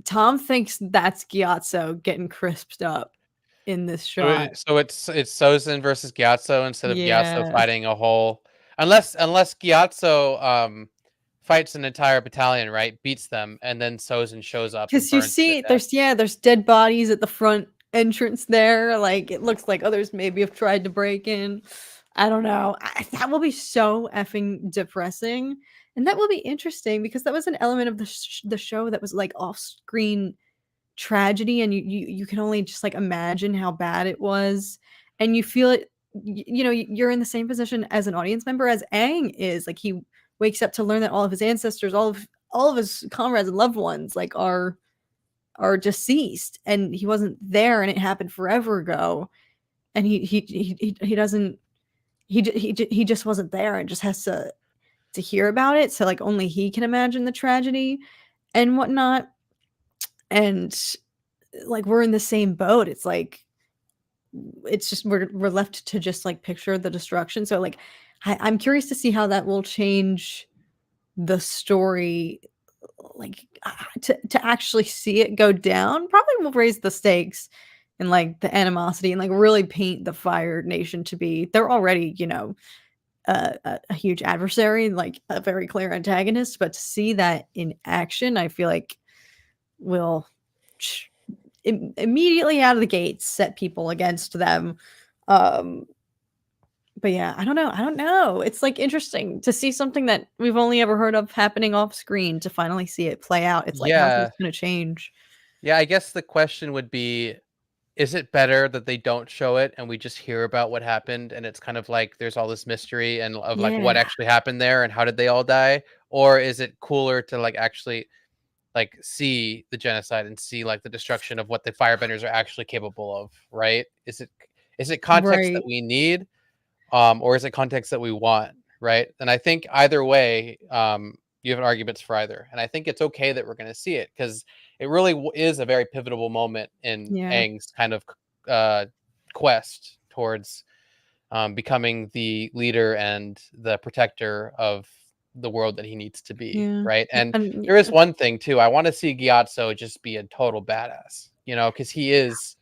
Tom thinks that's Gyatso getting crisped up in this So, shot. it's Sozin versus Gyatso instead of Gyatso Yeah. fighting a whole, unless Gyatso fights an entire battalion, right? Beats them, and then Sozin shows up and Because you burns them see, to death. there's dead bodies at the front entrance there. Like it looks like others maybe have tried to break in. I don't know. That will be so effing depressing, and that will be interesting because that was an element of the show that was like off-screen tragedy, and you can only just like imagine how bad it was, and you feel it. You're in the same position as an audience member as Aang is. Like he wakes up to learn that all of his ancestors, all of his comrades and loved ones, like are deceased, and he wasn't there, and it happened forever ago, and he doesn't he just wasn't there, and just has to hear about it. So like only he can imagine the tragedy and whatnot, and like we're in the same boat. It's like it's just we're left to just like picture the destruction. So like I'm curious to see how that will change the story, like to actually see it go down. Probably will raise the stakes and like the animosity, and like really paint the Fire Nation to be, they're already a huge adversary, like a very clear antagonist, but to see that in action, I feel like will immediately out of the gates set people against them. um but yeah, I don't know, it's like interesting to see something that we've only ever heard of happening off screen, to finally see it play out. It's like, how's this Yeah, going to change? yeah. I guess the question would be: is it better that they don't show it and we just hear about what happened, and it's kind of like there's all this mystery and of like what Yeah. actually happened there and how did they all die, or is it cooler to like actually like see the genocide and see like the destruction of what the firebenders are actually capable of, right? Is it context that Right. we need, or is it context that we want, right? And I think either way, you have arguments for either, and I think it's okay that we're going to see it because it really is a very pivotal moment in Yeah. Aang's kind of uh, quest towards becoming the leader and the protector of the world that he needs to be, Yeah. right? And And there is one thing too. I want to see Gyatso just be a total badass, because he is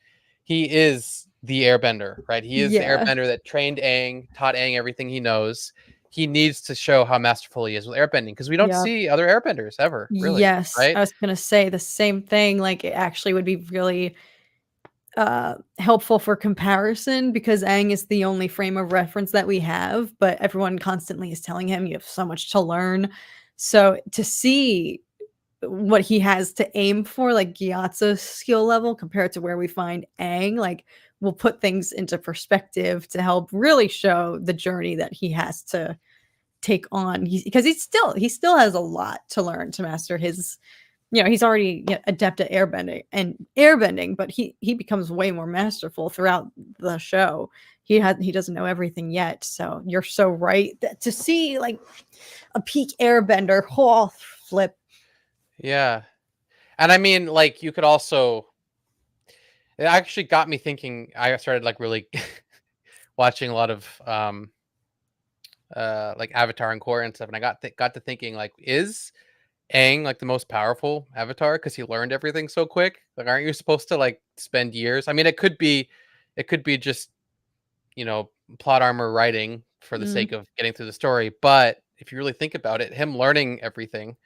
the airbender, right? He is the yeah. airbender that trained Aang, taught Aang everything he knows. He needs to show how masterful he is with airbending because we don't Yeah. see other airbenders ever, really, Yes, right? I was gonna say the same thing. Like it actually would be really helpful for comparison, because Aang is the only frame of reference that we have, but everyone constantly is telling him you have so much to learn. So to see what he has to aim for, like Gyatso's skill level compared to where we find Aang, like will put things into perspective to help really show the journey that he has to take on. Because he still has a lot to learn to master his, he's already adept at airbending, but he becomes way more masterful throughout the show. He doesn't know everything yet. So you're so right that to see like a peak airbender, oh, flip. Yeah. And I mean, like, you could also, it actually got me thinking. I started like really watching a lot of like Avatar and Korra and stuff, and I got to thinking like, is Aang like the most powerful avatar because he learned everything so quick? Like, aren't you supposed to like spend years? I mean, it could be just, you know, plot armor writing for the Mm. sake of getting through the story. But if you really think about it, him learning everything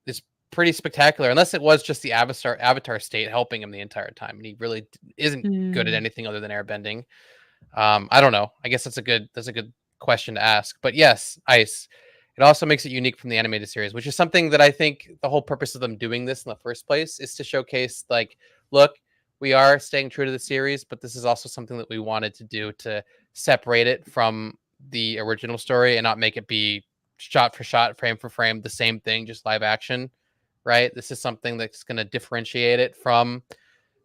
is pretty spectacular. Unless it was just the avatar state helping him the entire time, and he really isn't good at Mm. anything other than airbending. I don't know. I guess that's a good question to ask. But yes, Ice. It also makes it unique from the animated series, which is something that I think the whole purpose of them doing this in the first place is to showcase, like, look, we are staying true to the series, but this is also something that we wanted to do to separate it from the original story and not make it be shot for shot, frame for frame, the same thing, just live action, right? This is something that's going to differentiate it from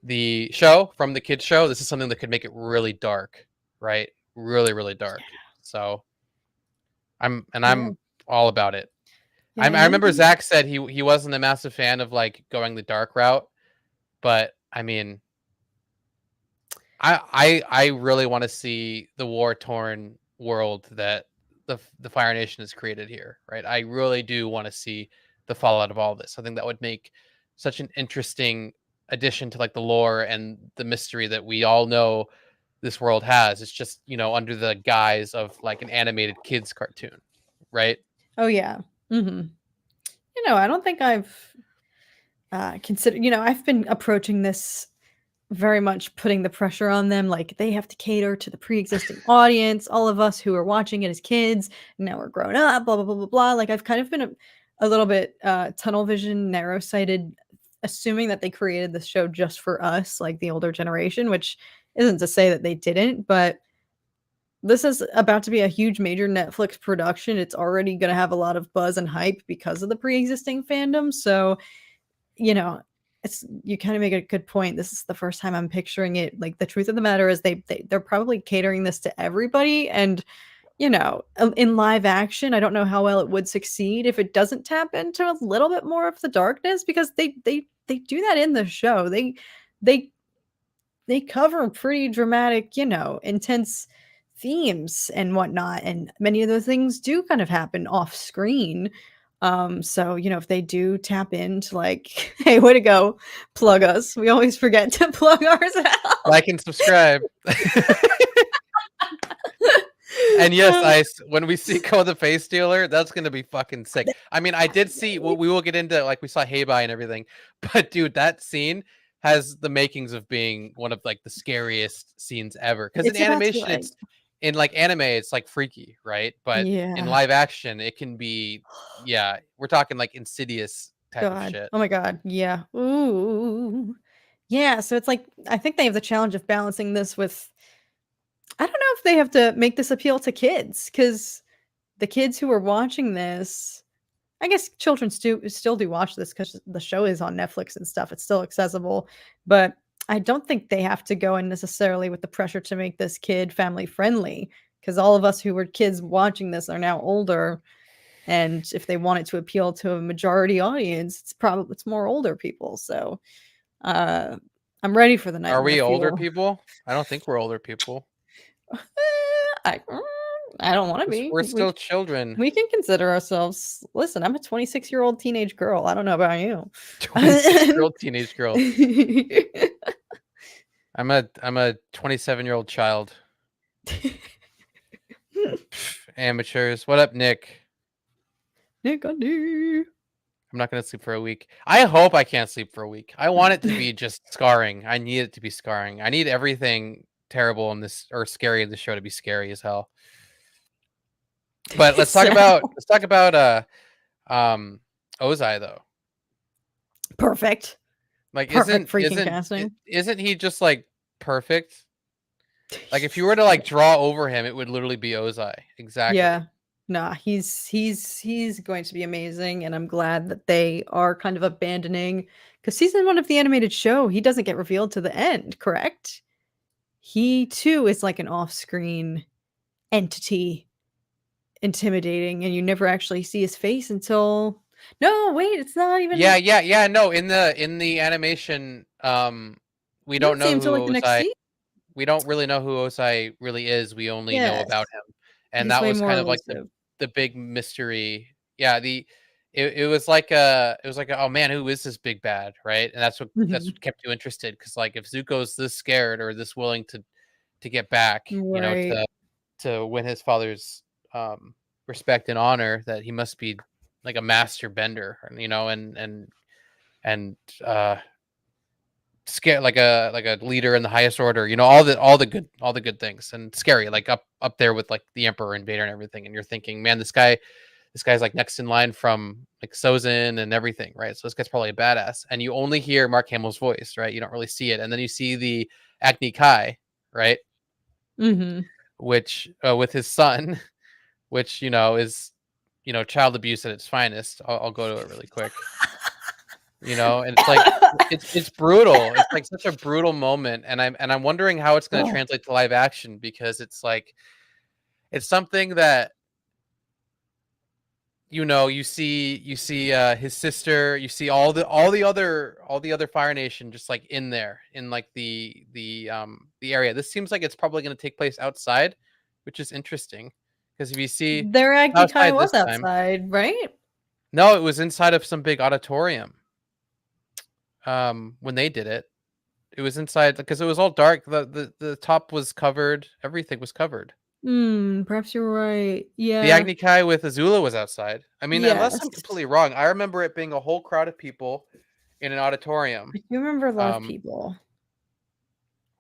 the show, from the kids show. This is something that could make it really dark, right? Really, really dark. So I'm Yeah. all about it. Yeah, I remember Zach said he wasn't a massive fan of like going the dark route, but I mean, I really want to see the war torn world that the Fire Nation has created here, right? I really do want to see the fallout of all this. I think that would make such an interesting addition to like the lore and the mystery that we all know this world has. It's just, you know, under the guise of like an animated kids cartoon, right? Oh yeah. Mm-hmm. You know, I don't think I've considered. You know, I've been approaching this very much putting the pressure on them, like they have to cater to the pre-existing audience. All of us who are watching it as kids, now we're grown up. Blah blah blah blah blah. Like I've kind of been a little bit tunnel vision, narrow sighted, assuming that they created this show just for us, like the older generation, which isn't to say that they didn't, but this is about to be a huge major Netflix production. It's already going to have a lot of buzz and hype because of the pre-existing fandom. So, you know, it's you kind of make a good point. This is the first time I'm picturing it. Like the truth of the matter is they're probably catering this to everybody. And, you know, in live action, I don't know how well it would succeed if it doesn't tap into a little bit more of the darkness, because they do that in the show. They they cover pretty dramatic, you know, intense themes and whatnot, and many of those things do kind of happen off screen. So you know, if they do tap into like, hey, way to go, plug us. We always forget to plug ourselves. Like and subscribe. And yes, when we see Ko the Face Stealer, that's gonna be fucking sick. I mean, I did see. We will get into like we saw Heibai and everything, but dude, that scene has the makings of being one of like the scariest scenes ever. Because in It's about to be animation, like, it's in like anime, it's like freaky, right? But in yeah, live action, it can be, yeah, we're talking like Insidious type of God, shit. oh my God, yeah, ooh, yeah. So it's like I think they have the challenge of balancing this with. I don't know if they have to make this appeal to kids, because the kids who are watching this, I guess children still do watch this because the show is on Netflix and stuff. It's still accessible, but I don't think they have to go in necessarily with the pressure to make this kid family friendly, because all of us who were kids watching this are now older, and if they want it to appeal to a majority audience, it's more older people. So uh, I'm ready for the Are nightmare we older fuel. people? I don't think we're older people. I, I don't want to be. We're still children. We can consider ourselves. Listen, I'm a 26-year-old teenage girl. I don't know about you. 26-year-old teenage girl. I'm a 27-year-old child. Amateurs. What up, Nick? Nick on D. I'm not gonna sleep for a week. I hope I can't sleep for a week. I want it to be just scarring. I need it to be scarring. I need everything terrible in this or scary in the show to be scary as hell. But let's talk about Ozai though. Perfect. Like Perfect freaking casting. isn't he just like perfect? Like if you were to like draw over him, it would literally be Ozai. Exactly. Yeah. Nah, he's going to be amazing, and I'm glad that they are kind of abandoning, because season 1 of the animated show, he doesn't get revealed to the end, correct? He too is like an off-screen entity, intimidating, and you never actually see his face until. No, wait, it's not even. Yeah. No, in the animation, we You don't see know him who till like the next Ozai. season. We don't really know who Ozai really is. We only know Yes, about him, and he's that way was more kind of like elusive. the big mystery. Yeah, it was like oh man, who is this big bad, right? And that's what kept you interested, because like if Zuko's this scared or this willing to get back, Right. to win his father's respect and honor, that he must be like a master bender, and scared, like a leader in the highest order, all the good things, and scary, like up there with like the Emperor and Vader and everything. And you're thinking, man, this guy's like next in line from like Sozin and everything, right? So this guy's probably a badass. And you only hear Mark Hamill's voice, right? You don't really see it. And then you see the Agni Kai, right? Which with his son, which is child abuse at its finest. I'll go to it really quick. And it's like it's brutal. It's like such a brutal moment, and I'm wondering how it's going to translate to live action, because it's like it's something that you see his sister, you see all the other Fire Nation just like in there, in like the area. This seems like it's probably going to take place outside, which is interesting, because if you see Their Agni Kai was outside, right? No, it was inside of some big auditorium. When they did it, it was inside because it was all dark. The top was covered. Everything was covered. Perhaps you're right. Yeah. The Agni Kai with Azula was outside. I mean, unless I'm Yes. completely wrong, I remember it being a whole crowd of people in an auditorium I do remember a lot of people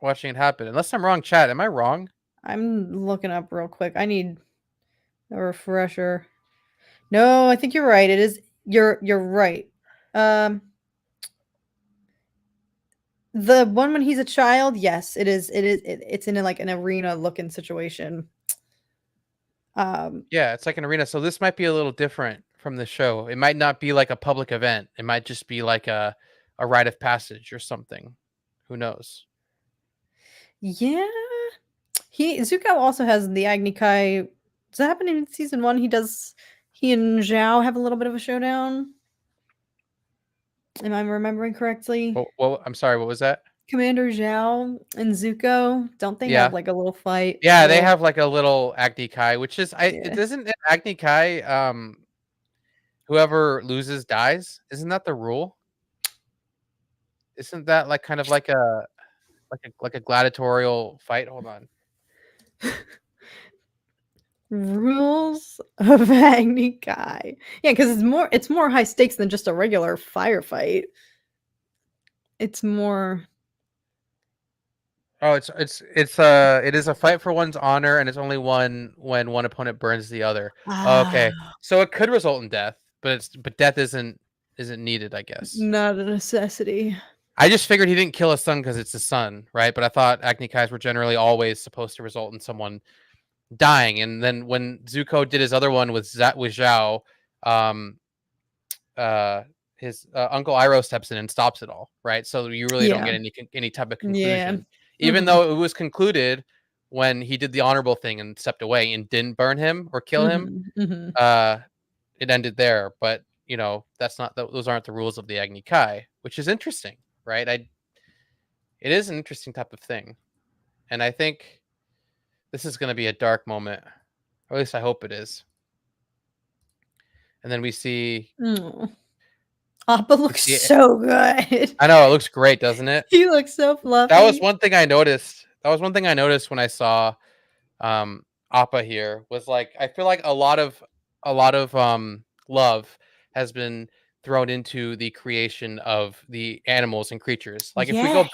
watching it happen. Unless I'm wrong, chat. Am I wrong? I'm looking up real quick. I need a refresher. No, I think you're right. It is. You're right. The one when he's a child, yes, it is. It's in like an arena looking situation. Yeah, it's like an arena. So this might be a little different from the show. It might not be like a public event. It might just be like a rite of passage or something. Who knows? Yeah. Zuko also has the Agni Kai. Does that happen in season 1? He and Zhao have a little bit of a showdown. Am I remembering correctly? Well, I'm sorry, what was that? Commander Zhao and Zuko, don't they have like a little fight? Yeah, they have like a little Agni Kai, which is it isn't an Agni Kai, whoever loses dies. Isn't that the rule? Isn't that like kind of like a gladiatorial fight? Hold on. Rules of Agni Kai. Yeah, because it's more high stakes than just a regular firefight. It's more. Oh, it is a fight for one's honor, and it's only won when one opponent burns the other. Okay, so it could result in death, but death isn't needed, I guess. Not a necessity. I just figured he didn't kill his son because it's his son, right? But I thought Agni Kais were generally always supposed to result in someone dying. And then when Zuko did his other one with Zhao, his Uncle Iroh steps in and stops it all, right? So you really don't get any type of conclusion, even though it was concluded when he did the honorable thing and stepped away and didn't burn him or kill him. It ended there, but that's not those aren't the rules of the Agni Kai, which is interesting, right? It is an interesting type of thing, and I think this is going to be a dark moment, or at least I hope it is. And then we see Appa looks so good. I know, it looks great, doesn't it? He looks so fluffy. That was one thing I noticed. When I saw Appa here, was like I feel like a lot of love has been thrown into the creation of the animals and creatures. Like if we go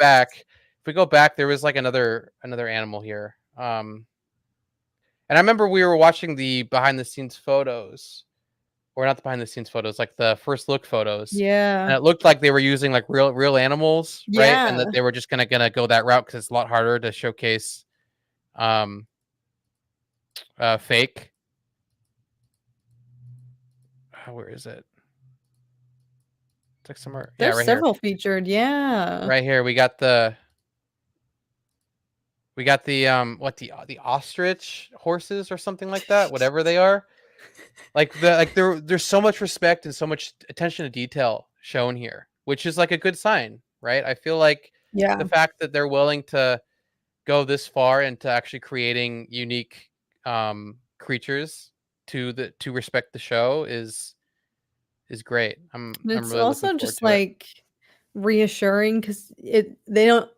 back, there was like another animal here. And I remember we were watching the behind the scenes photos, or not the behind the scenes photos, like the first look photos. Yeah. And it looked like they were using like real animals, right? And that they were just gonna go that route because it's a lot harder to showcase fake. Where is it? It's like somewhere. There's right several here. featured. Yeah. Right here, we got the the ostrich horses or something like that, whatever they are. There's so much respect and so much attention to detail shown here, which is like a good sign, right? I feel like the fact that they're willing to go this far into actually creating unique creatures to respect the show is is great. And I'm it's really looking also forward just to it. like reassuring because they don't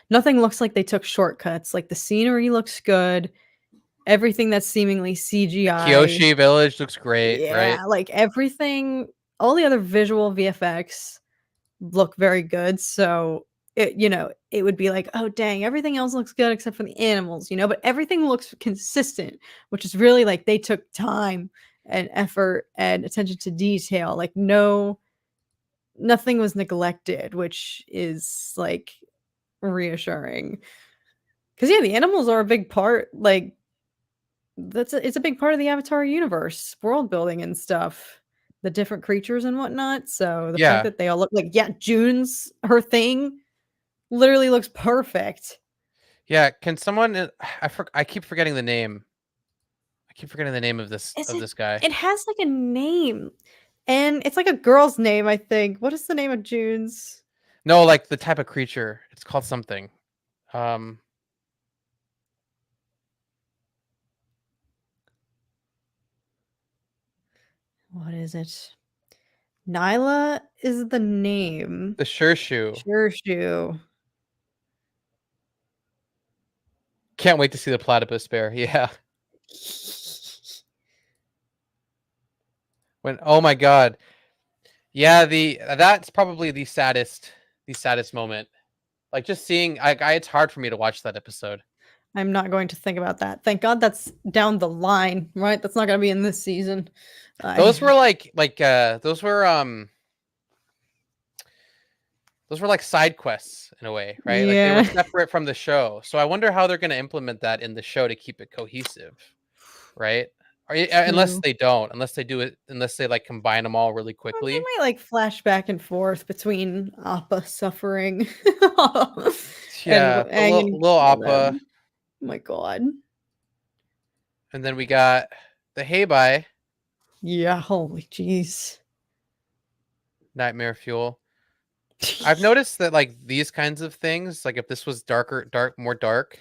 nothing looks like they took shortcuts. Like the scenery looks good. Everything that's seemingly CGI. Kyoshi Village looks great, right? Yeah, like everything, all the other visual VFX look very good. So it would be like, oh dang, everything else looks good except for the animals, but everything looks consistent, which is really like they took time and effort and attention to detail. Like nothing was neglected, which is like reassuring. Because yeah, the animals are a big part. Like it's a big part of the Avatar universe, world building and stuff. The different creatures and whatnot. So the fact Yeah. that they all look like June's her thing literally looks perfect. Yeah, can someone I keep forgetting the name. I keep forgetting the name of this guy. It has like a name. And it's like a girl's name, I think. What is the name of June's? No, like the type of creature. It's called something. Um What is it? Nyla is the name. the Shurshu. Shoe. Can't wait to see the platypus bear. Yeah. Oh my god. Yeah, that's probably the saddest moment. Like just seeing it's hard for me to watch that episode. I'm not going to think about that. Thank God that's down the line, right? That's not going to be in this season. Those were those were like side quests in a way, right? Like they were Yeah. separate from the show. So I wonder how they're going to implement that in the show to keep it cohesive, right? Unless True. they don't, unless they like combine them all really Well, they quickly. might like flash back and forth between Appa suffering and Yeah, a Aang and little Appa, them. Oh my God. and then we got the Heibai Yeah, holy jeez. Nightmare Fuel. I've noticed that like these kinds of things, like if this was more dark,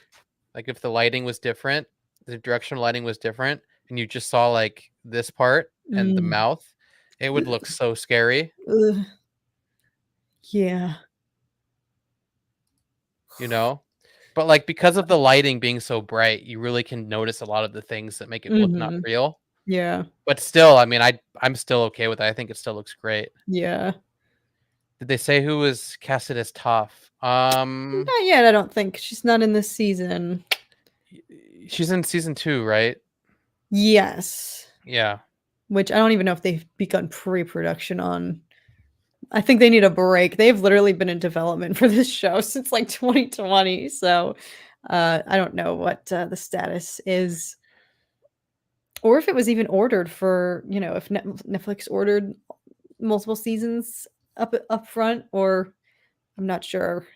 like if the lighting was different, the directional lighting was different, and you just saw like this part and the Mm. mouth, it would look so scary, Ugh. Yeah. you know? But like because of the lighting being so bright, you really can notice a lot of the things that make it look not Mhm. real. Yeah. But still, I mean, I'm still okay with it. I think it still looks great. Yeah. Did they say who was casted as Toph? Not yet, I don't think. She's not in this season. She's in season 2, right? Yes. Yeah. Which I don't even know if they've begun pre-production on. I think they need a break. They've literally been in development for this show since like 2020. So I don't know what the status is. Or if it was even ordered for, if Netflix ordered multiple seasons up front, or I'm not sure.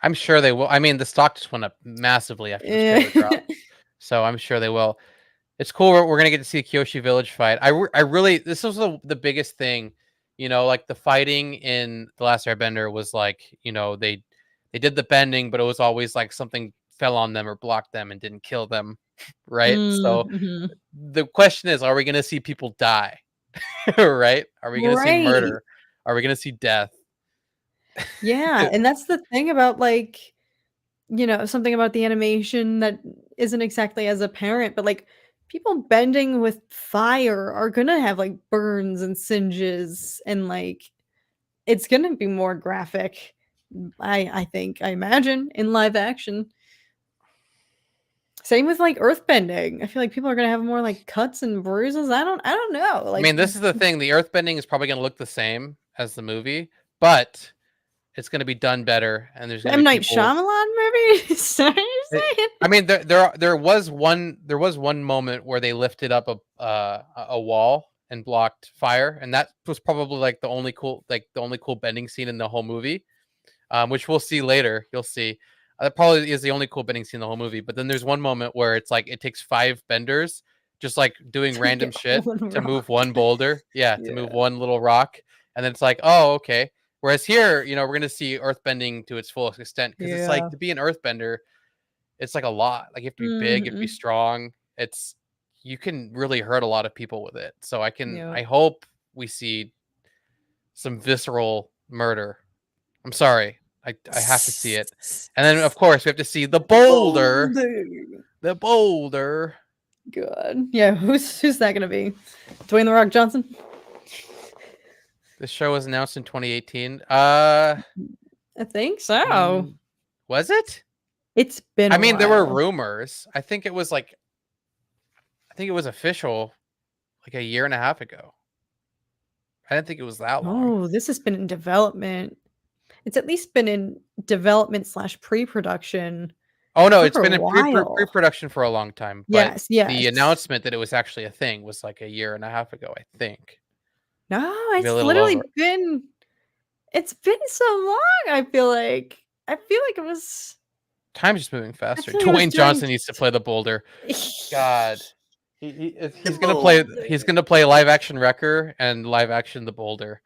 I'm sure they will. I mean, the stock just went up massively after this trailer dropped, so I'm sure they will. It's cool. We're gonna get to see a Kyoshi Village fight. I really this was the biggest thing, like the fighting in The Last Airbender was like, they did the bending, but it was always like something fell on them or blocked them and didn't kill them, right? So Mhm. the question is, are we gonna see people die, right? Are we gonna see Right. murder? Are we gonna see death? Yeah, and that's the thing about like, something about the animation that isn't exactly as apparent, but like people bending with fire are gonna have like burns and singes and like it's gonna be more graphic. I think, I imagine in live action. Same with like earthbending. I feel like people are gonna have more like cuts and bruises. I don't know. I Like mean, this is the thing. The earthbending is probably going to look the same as the movie, but it's going to be done better, and there's going to M. be Night people. Shyamalan movie? Sorry, saying? I mean, there was one moment where they lifted up a wall and blocked fire, and that was probably like the only cool bending scene in the whole movie, which we'll see later. You'll see. That probably is the only cool bending scene in the whole movie. But then there's one moment where it's like it takes 5 benders just like doing To random get shit one to move rock. one boulder. Yeah, to Yeah. move one little rock. And then it's like, oh, okay. Whereas here, we're gonna see earth bending to its fullest extent because it's like Yeah. to be an earthbender, it's like a lot. Like you have to be big, you have to be Mhm. strong. You can really hurt a lot of people with it. So Yeah. I hope we see some visceral murder. I'm sorry. I have to see it. And then of course we have to see the boulder. The boulder. God. Yeah, who's that gonna be? Dwayne The Rock Johnson? This show was announced in 2018. I think so. Was it? It's been I mean, there were while. rumors. I think it was official like a year and a half ago. I didn't think it was that long. Oh, this has been in development. It's at least been in development / pre-production Oh no, for it's been a in while. pre-production for a long time. But Yes, the yes. announcement that it was actually a thing was like a year and a half ago, I think. No, Maybe a it's little literally over. been so long, I feel like. I feel like it was Time's just moving faster. feel like it was Dwayne during- Johnson needs to play the boulder. God. He's The gonna play live action Wrecker and live action the Boulder.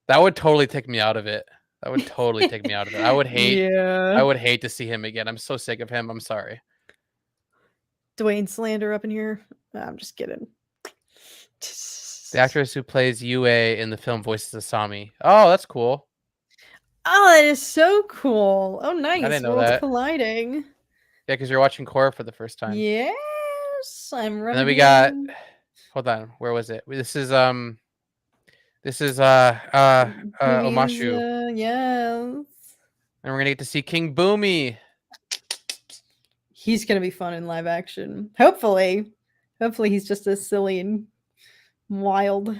That would totally take me out of it. I would Yeah. hate to see him again. I'm so sick of him. I'm sorry. Dwayne slander up in here. I'm just kidding. The actress who plays UA in the film voices Asami. Oh, that's cool. Oh, that is so cool. Oh, nice. didn't know Worlds that. colliding. Yeah, because you're watching Korra for the first time. Yes, I'm And running. then we got. Hold on. Where was it? This is Omashu. Yes. And we're gonna get to see King Boomy. He's gonna be fun in live action. Hopefully he's just as silly and wild.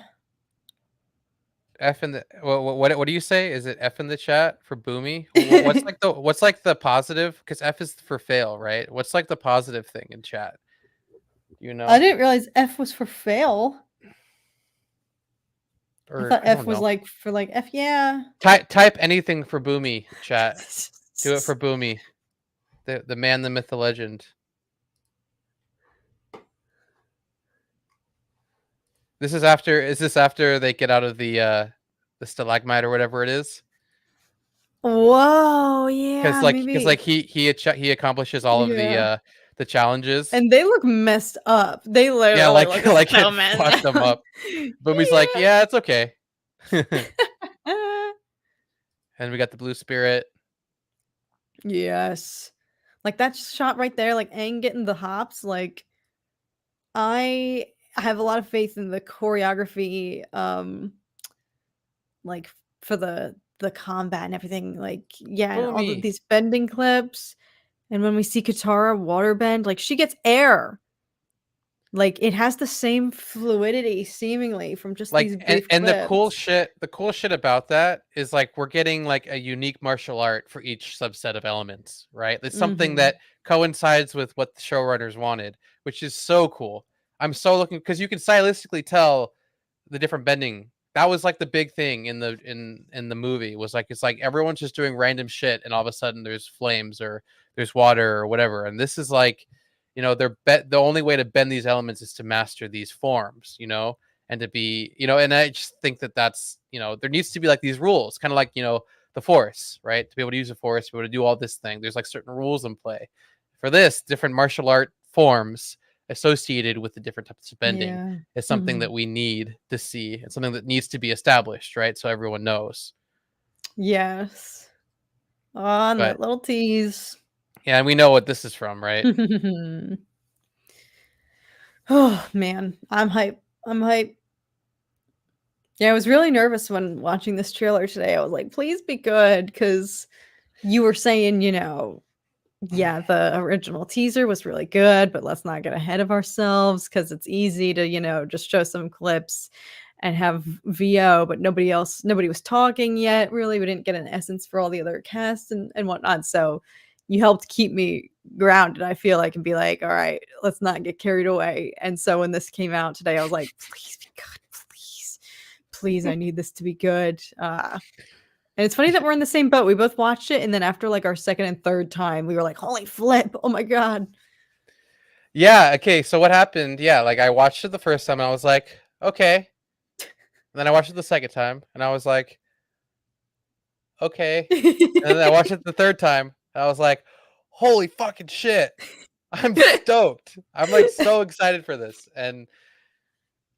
F in the what do you say? Is it F in the chat for Boomy? What's like the positive? Because F is for fail, right? What's like the positive thing in chat? You know, I didn't realize F was for fail. or I thought I F don't was know. like for like F. Yeah. Type anything for Boomy, chat. Do it for Boomy, the man, the myth, the legend. Is this after they get out of the stalagmite or whatever it is? Whoa, yeah. Because he accomplishes all of the challenges. And they look messed up. They literally look like so it messed fucked them up. Boomy's like, yeah, it's okay. And we got the blue spirit. Yes. Like that shot right there, like Aang getting the hops, like I have a lot of faith in the choreography, like for the combat and everything. Like, yeah, and all of Boomy. these bending clips. And when we see Katara waterbend, like she gets air. Like it has the same fluidity seemingly from just these brief and clips. the cool shit about that is like we're getting like a unique martial art for each subset of elements, right? It's something that coincides with what the showrunners wanted, which is so cool. I'm so looking because you can stylistically tell the different bending. That was like the big thing in the movie was like it's like everyone's just doing random shit and all of a sudden there's flames or there's water or whatever. And this is like, you know, the only way to bend these elements is to master these forms, you know, and to be, you know, and I just think that's, you know, there needs to be like these rules, kind of like, you know, the force, right? To be able to use a force, to be able to do all this thing. There's like certain rules in play for this, different martial art forms associated with the different types of bending is something that we need to see. It's something that needs to be established, right? So everyone knows. Yes. On that little tease. Yeah, and we know what this is from, right? Oh man, I'm hype. Yeah, I was really nervous when watching this trailer today. I was like, please be good, because you were saying, you know, yeah, the original teaser was really good, but let's not get ahead of ourselves because it's easy to, you know, just show some clips and have VO, but nobody was talking yet, really. We didn't get an essence for all the other casts and whatnot. So you helped keep me grounded, I feel like, and be like, all right, let's not get carried away. And so when this came out today, I was like, please be good, please, I need this to be good. And it's funny that we're in the same boat. We both watched it, and then after like our second and third time, we were like, holy flip, oh my god. Yeah, okay, so what happened? Yeah, like I watched it the first time and I was like, okay. And then I watched it the second time and I was like, okay. And then I watched it the third time and I was like, holy fucking shit. I'm stoked. I'm like so excited for this. And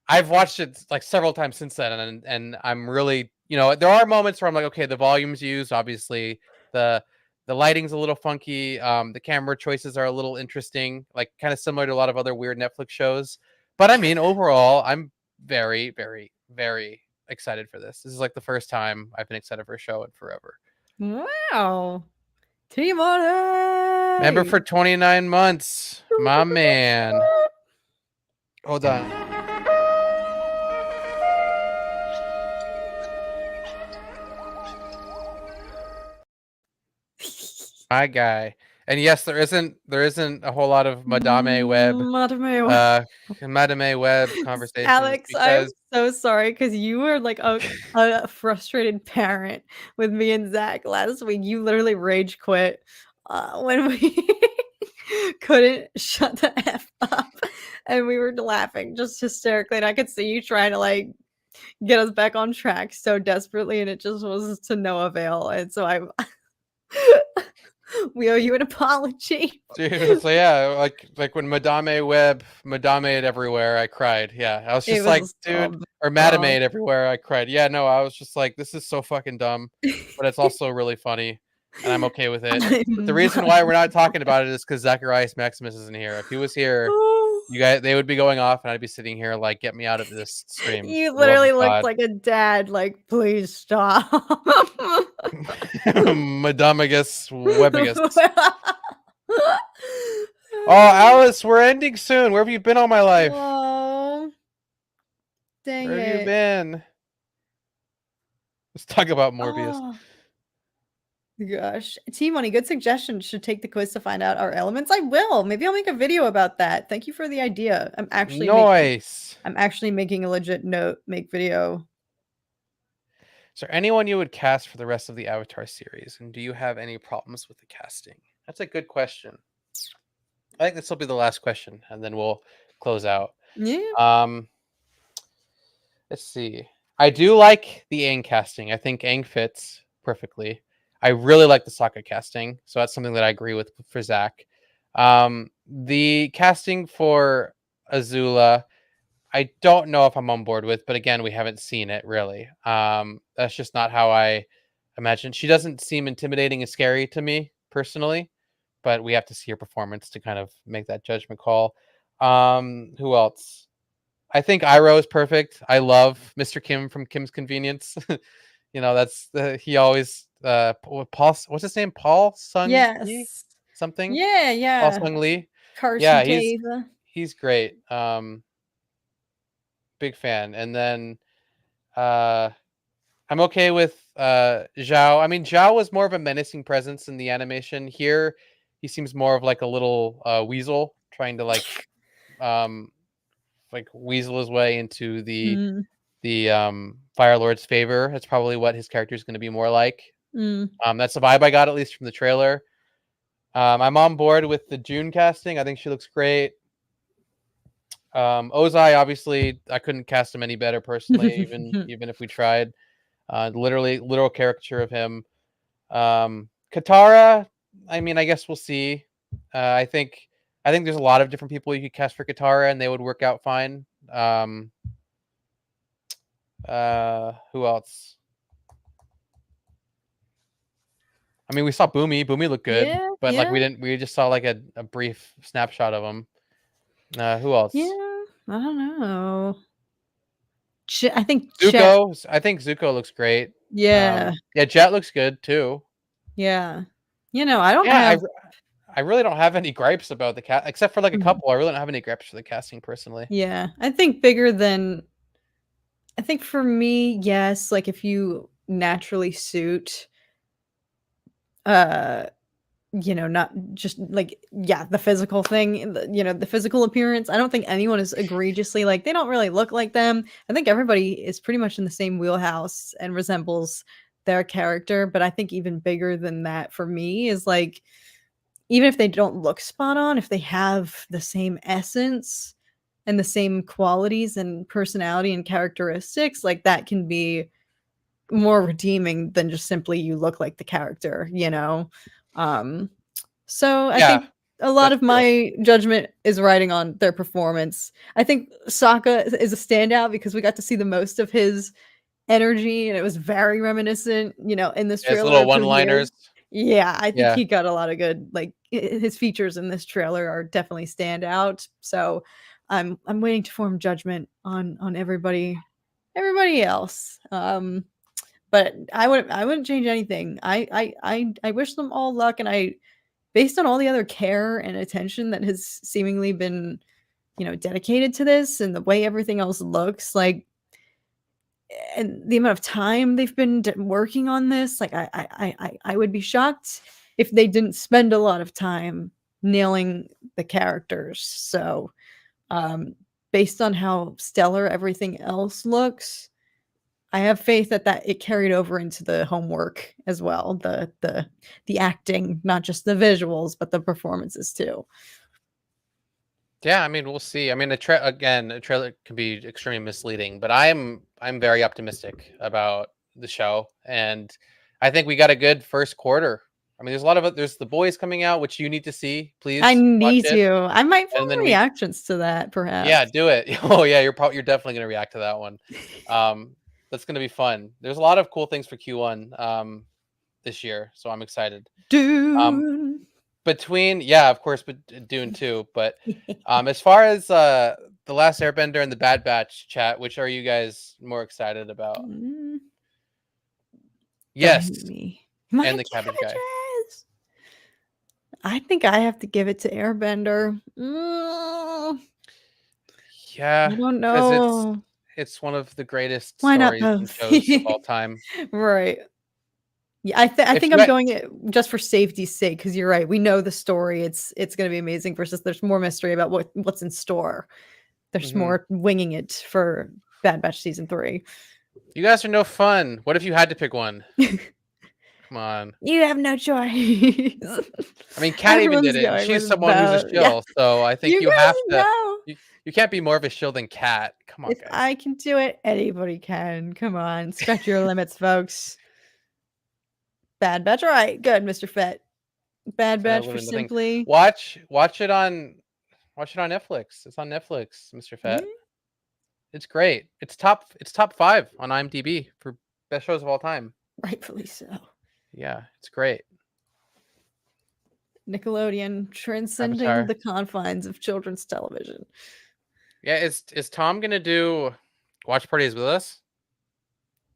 I've watched it like several times since then, and I'm really, there are moments where I'm like, okay, the volume's used, obviously, the lighting's a little funky, the camera choices are a little interesting, like kind of similar to a lot of other weird Netflix shows. But I mean, overall, I'm very, very, very excited for this. This is like the first time I've been excited for a show in forever. Wow. Tmoney! Member for 29 months, my man. Hold on. My guy. And yes, there isn't a whole lot of Madame Web conversations Alex, I'm because so sorry because you were like a frustrated parent with me and Zach last week. You literally rage quit when we couldn't shut the F up, and we were laughing just hysterically. And I could see you trying to like get us back on track so desperately, and it just was to no avail. And so I we owe you an apology. dude, so yeah, like when Madame Web Madame everywhere, I cried. Yeah, I was just like, dude, or Madame everywhere, I cried. Yeah, no, I was just like, this is so fucking dumb, but it's also really funny, and I'm okay with it. But the reason why we're not talking about it is because Zacharias Maximus isn't here. If he was here, you guys, they would be going off, and I'd be sitting here like, get me out of this stream. You literally looked like a dad, like, please stop. Madamagus Webigus. Oh, Alice, we're ending soon. Where have you been all my life? Oh, dang Where it. have you been? Let's talk about Morbius. Oh. Gosh, Tmoney, good suggestion. Should take the quiz to find out our elements. I will. Maybe I'll make a video about that. Thank you for the idea. I'm actually making a legit note. Make video. Is there anyone you would cast for the rest of the Avatar series, and do you have any problems with the casting? That's a good question. I think this will be the last question, and then we'll close out. Yeah. Let's see. I do like the Aang casting. I think Aang fits perfectly. I really like the Sokka casting, so that's something that I agree with for Zach. The casting for Azula, I don't know if I'm on board with, but again, we haven't seen it really. That's just not how I imagine. She doesn't seem intimidating and scary to me personally, but we have to see her performance to kind of make that judgment call. Who else? I think Iroh is perfect. I love Mr. Kim from Kim's Convenience. That's he always Paul. What's his name? Paul Sung Lee? Something. Yeah. Paul Sung Lee. Carson he's great. Big fan. And then I'm okay with Zhao. I mean, Zhao was more of a menacing presence in the animation. Here, he seems more of like a little weasel trying to like weasel his way into the Fire Lord's favor. That's probably what his character is going to be more like. That's the vibe I got, at least from the trailer. I'm on board with the June casting. I think she looks great. Ozai, obviously, I couldn't cast him any better personally, even if we tried. Literal caricature of him. Katara, I mean, I guess we'll see. I think there's a lot of different people you could cast for Katara, and they would work out fine. Who else? I mean, we saw Boomy. Boomy looked good, but like we just saw like a brief snapshot of him. Who else? Yeah, I don't know. I think Zuko. I think Zuko looks great. Yeah. Jet looks good too. Yeah. I don't have. I really don't have any gripes about the cast, except for like a couple. I really don't have any gripes for the casting personally. Yeah, I think for me, yes, like if you naturally suit not just like the physical thing, the physical appearance. I don't think anyone is egregiously like they don't really look like them. I think everybody is pretty much in the same wheelhouse and resembles their character, but I think even bigger than that for me is like even if they don't look spot on, if they have the same essence and the same qualities and personality and characteristics, like that can be more redeeming than just simply you look like the character, So I think a lot That's of true. my judgment is riding on their performance. I think Sokka is a standout because we got to see the most of his energy, and it was very reminiscent, in this His trailer little of who he is. one-liners. Yeah, I think Yeah. he got a lot of good, his features in this trailer are definitely stand out. So I'm waiting to form judgment on everybody else. But I wouldn't change anything. I wish them all luck, and based on all the other care and attention that has seemingly been, dedicated to this and the way everything else looks, and the amount of time they've been working on this, I would be shocked if they didn't spend a lot of time nailing the characters. So, based on how stellar everything else looks, I have faith that it carried over into the homework as well. The acting, not just the visuals, but the performances too. Yeah, I mean, we'll see. I mean, a trailer can be extremely misleading, but I'm very optimistic about the show, and I think we got a good first quarter. I mean, there's The Boys coming out, which you need to see. I Please watch need it, to. I might and film then reactions to that, yeah, perhaps. do it. Oh yeah, you're definitely gonna react to that one. That's gonna be fun. There's a lot of cool things for Q1 this year, so I'm excited. Dude. Of course, but Dune too. But as far as the Last Airbender and the Bad Batch chat, which are you guys more excited about? Don't Yes, hate me. My and the Cabbage Guy. cabbages. I think I have to give it to Airbender. Yeah, I don't because know. it's one of the greatest Why not stories and both? shows of all time. Right. Yeah, I If think you I'm had, going it just for safety's sake, because you're right. We know the story. It's gonna be amazing versus there's more mystery about what's in store. There's Mhm. more winging it for Bad Batch season 3. You guys are no fun. What if you had to pick one? Come on. You have no choice. I mean, Kat even did Everyone's it, and going she's with someone who's a both. Yeah. shill, so I think You you guys have to. know. You can't be more of a shill than Kat. Come on, If guys. I can do it, anybody can. Come on, stretch your limits, folks. Bad Batch, all right, good, Mr. Fett. Bad Batch for Living the thing. simply. Watch it on Netflix. It's on Netflix, Mr. Fett. Mm, It's great. It's top 5 on IMDb for best shows of all time. rightfully so. Yeah, it's great. Nickelodeon transcending Avatar. the confines of children's television. Yeah, is Tom gonna do watch parties with us?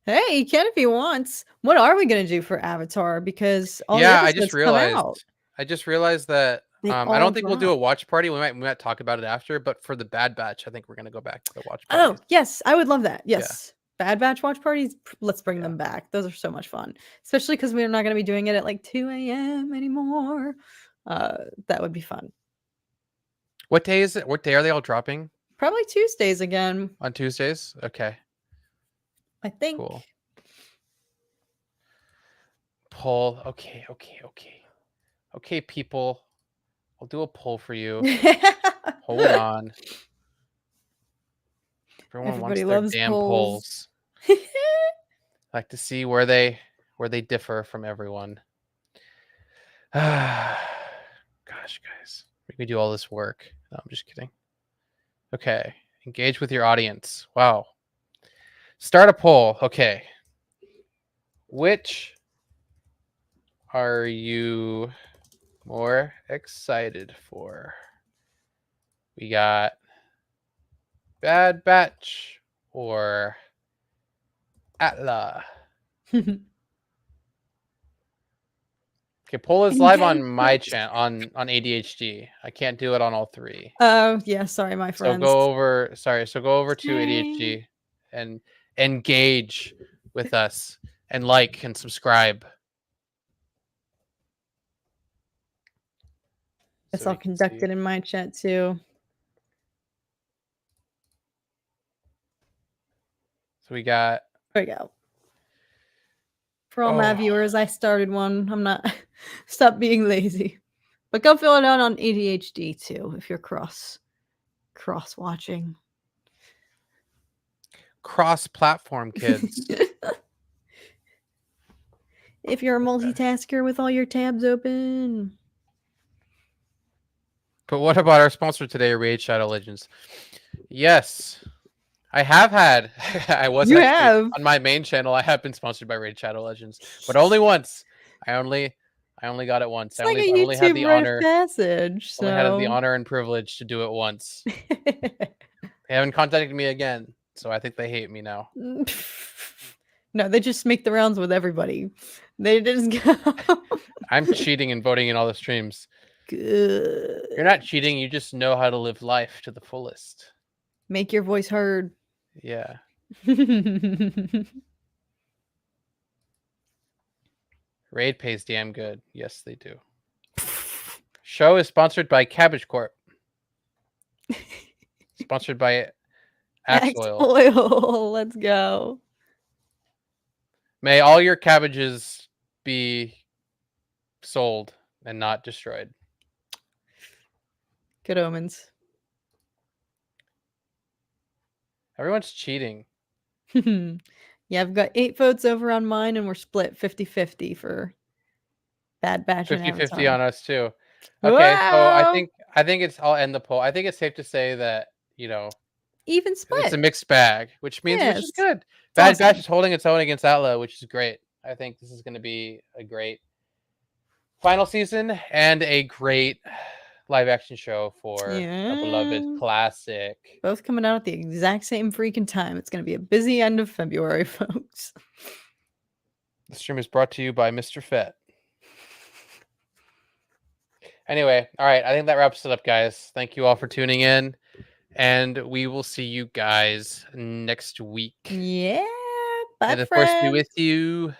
Hey, he can if he wants. What are we gonna do for Avatar? Because all the Yeah, episodes come out. I just realized that They I all don't think we'll do a drop. watch party. We might talk about it after, but for the Bad Batch, I think we're gonna go back to the watch Oh, parties. yes, I would love that. Yeah. Yes. Bad Batch watch parties, let's bring Yeah. them back. Those are so much fun, especially because we're not going to be doing it at like 2 a.m. anymore. That would be fun. What day is it? What day are they all dropping? Probably Tuesdays again, On Tuesdays? Okay. I think. Cool. Poll. Okay, people. I'll do a poll for you. Hold on. Everyone Everybody wants loves their damn polls. polls. Like to see where they differ from everyone. Gosh, guys. We do all this work. No, I'm just kidding. Okay. Engage with your audience. Wow. Start a poll. Okay. Which are you more excited for? We got Bad Batch or ATLA. Okay, poll is live on my channel on ADHD. I can't do it on all 3. Oh, yeah, sorry, my So friends. go over to ADHD and engage with us and like and subscribe. Guess So I'll we can conduct see. it in my chat too. So we got. There we go. For all my viewers, I started one. I'm not. Stop being lazy. But go fill it out on ADHD too if you're cross watching. Cross-platform kids. If you're a multitasker with all your tabs open. But what about our sponsor today, Raid Shadow Legends? Yes, I have had. I was You actually have. on my main channel. I have been sponsored by Raid Shadow Legends, but only once. I only got it once. It's like a I only had YouTube the rite of honor. passage. Only had the So honor and privilege to do it once. They haven't contacted me again, so I think they hate me now. no, they just make the rounds with everybody. They just go. I'm cheating and voting in all the streams. Good. You're not cheating. You just know how to live life to the fullest. Make your voice heard. Yeah. Raid pays damn good. Yes, they do. Show is sponsored by Cabbage Corp. Sponsored by Axe Oil. Oil. Let's go. May all your cabbages be sold and not destroyed. Good omens. Everyone's cheating. Yeah, I've got 8 votes over on mine, and we're split 50-50 for Bad Batch and 50-50 on us too. Whoa! Okay, so I think it's I'll end the poll. I think it's safe to say that, Even it's split. a mixed bag, which means which is Yes. good. Bad awesome. Batch is holding its own against ATLA, which is great. I think this is going to be a great final season and a great live action show for a beloved Yeah. classic. Both coming out at the exact same freaking time. It's going to be a busy end of February, folks. The stream is brought to you by Mr. Fett. Anyway, all right. I think that wraps it up, guys. Thank you all for tuning in. And we will see you guys next week. Yeah. Bye, and of course, be friends. with you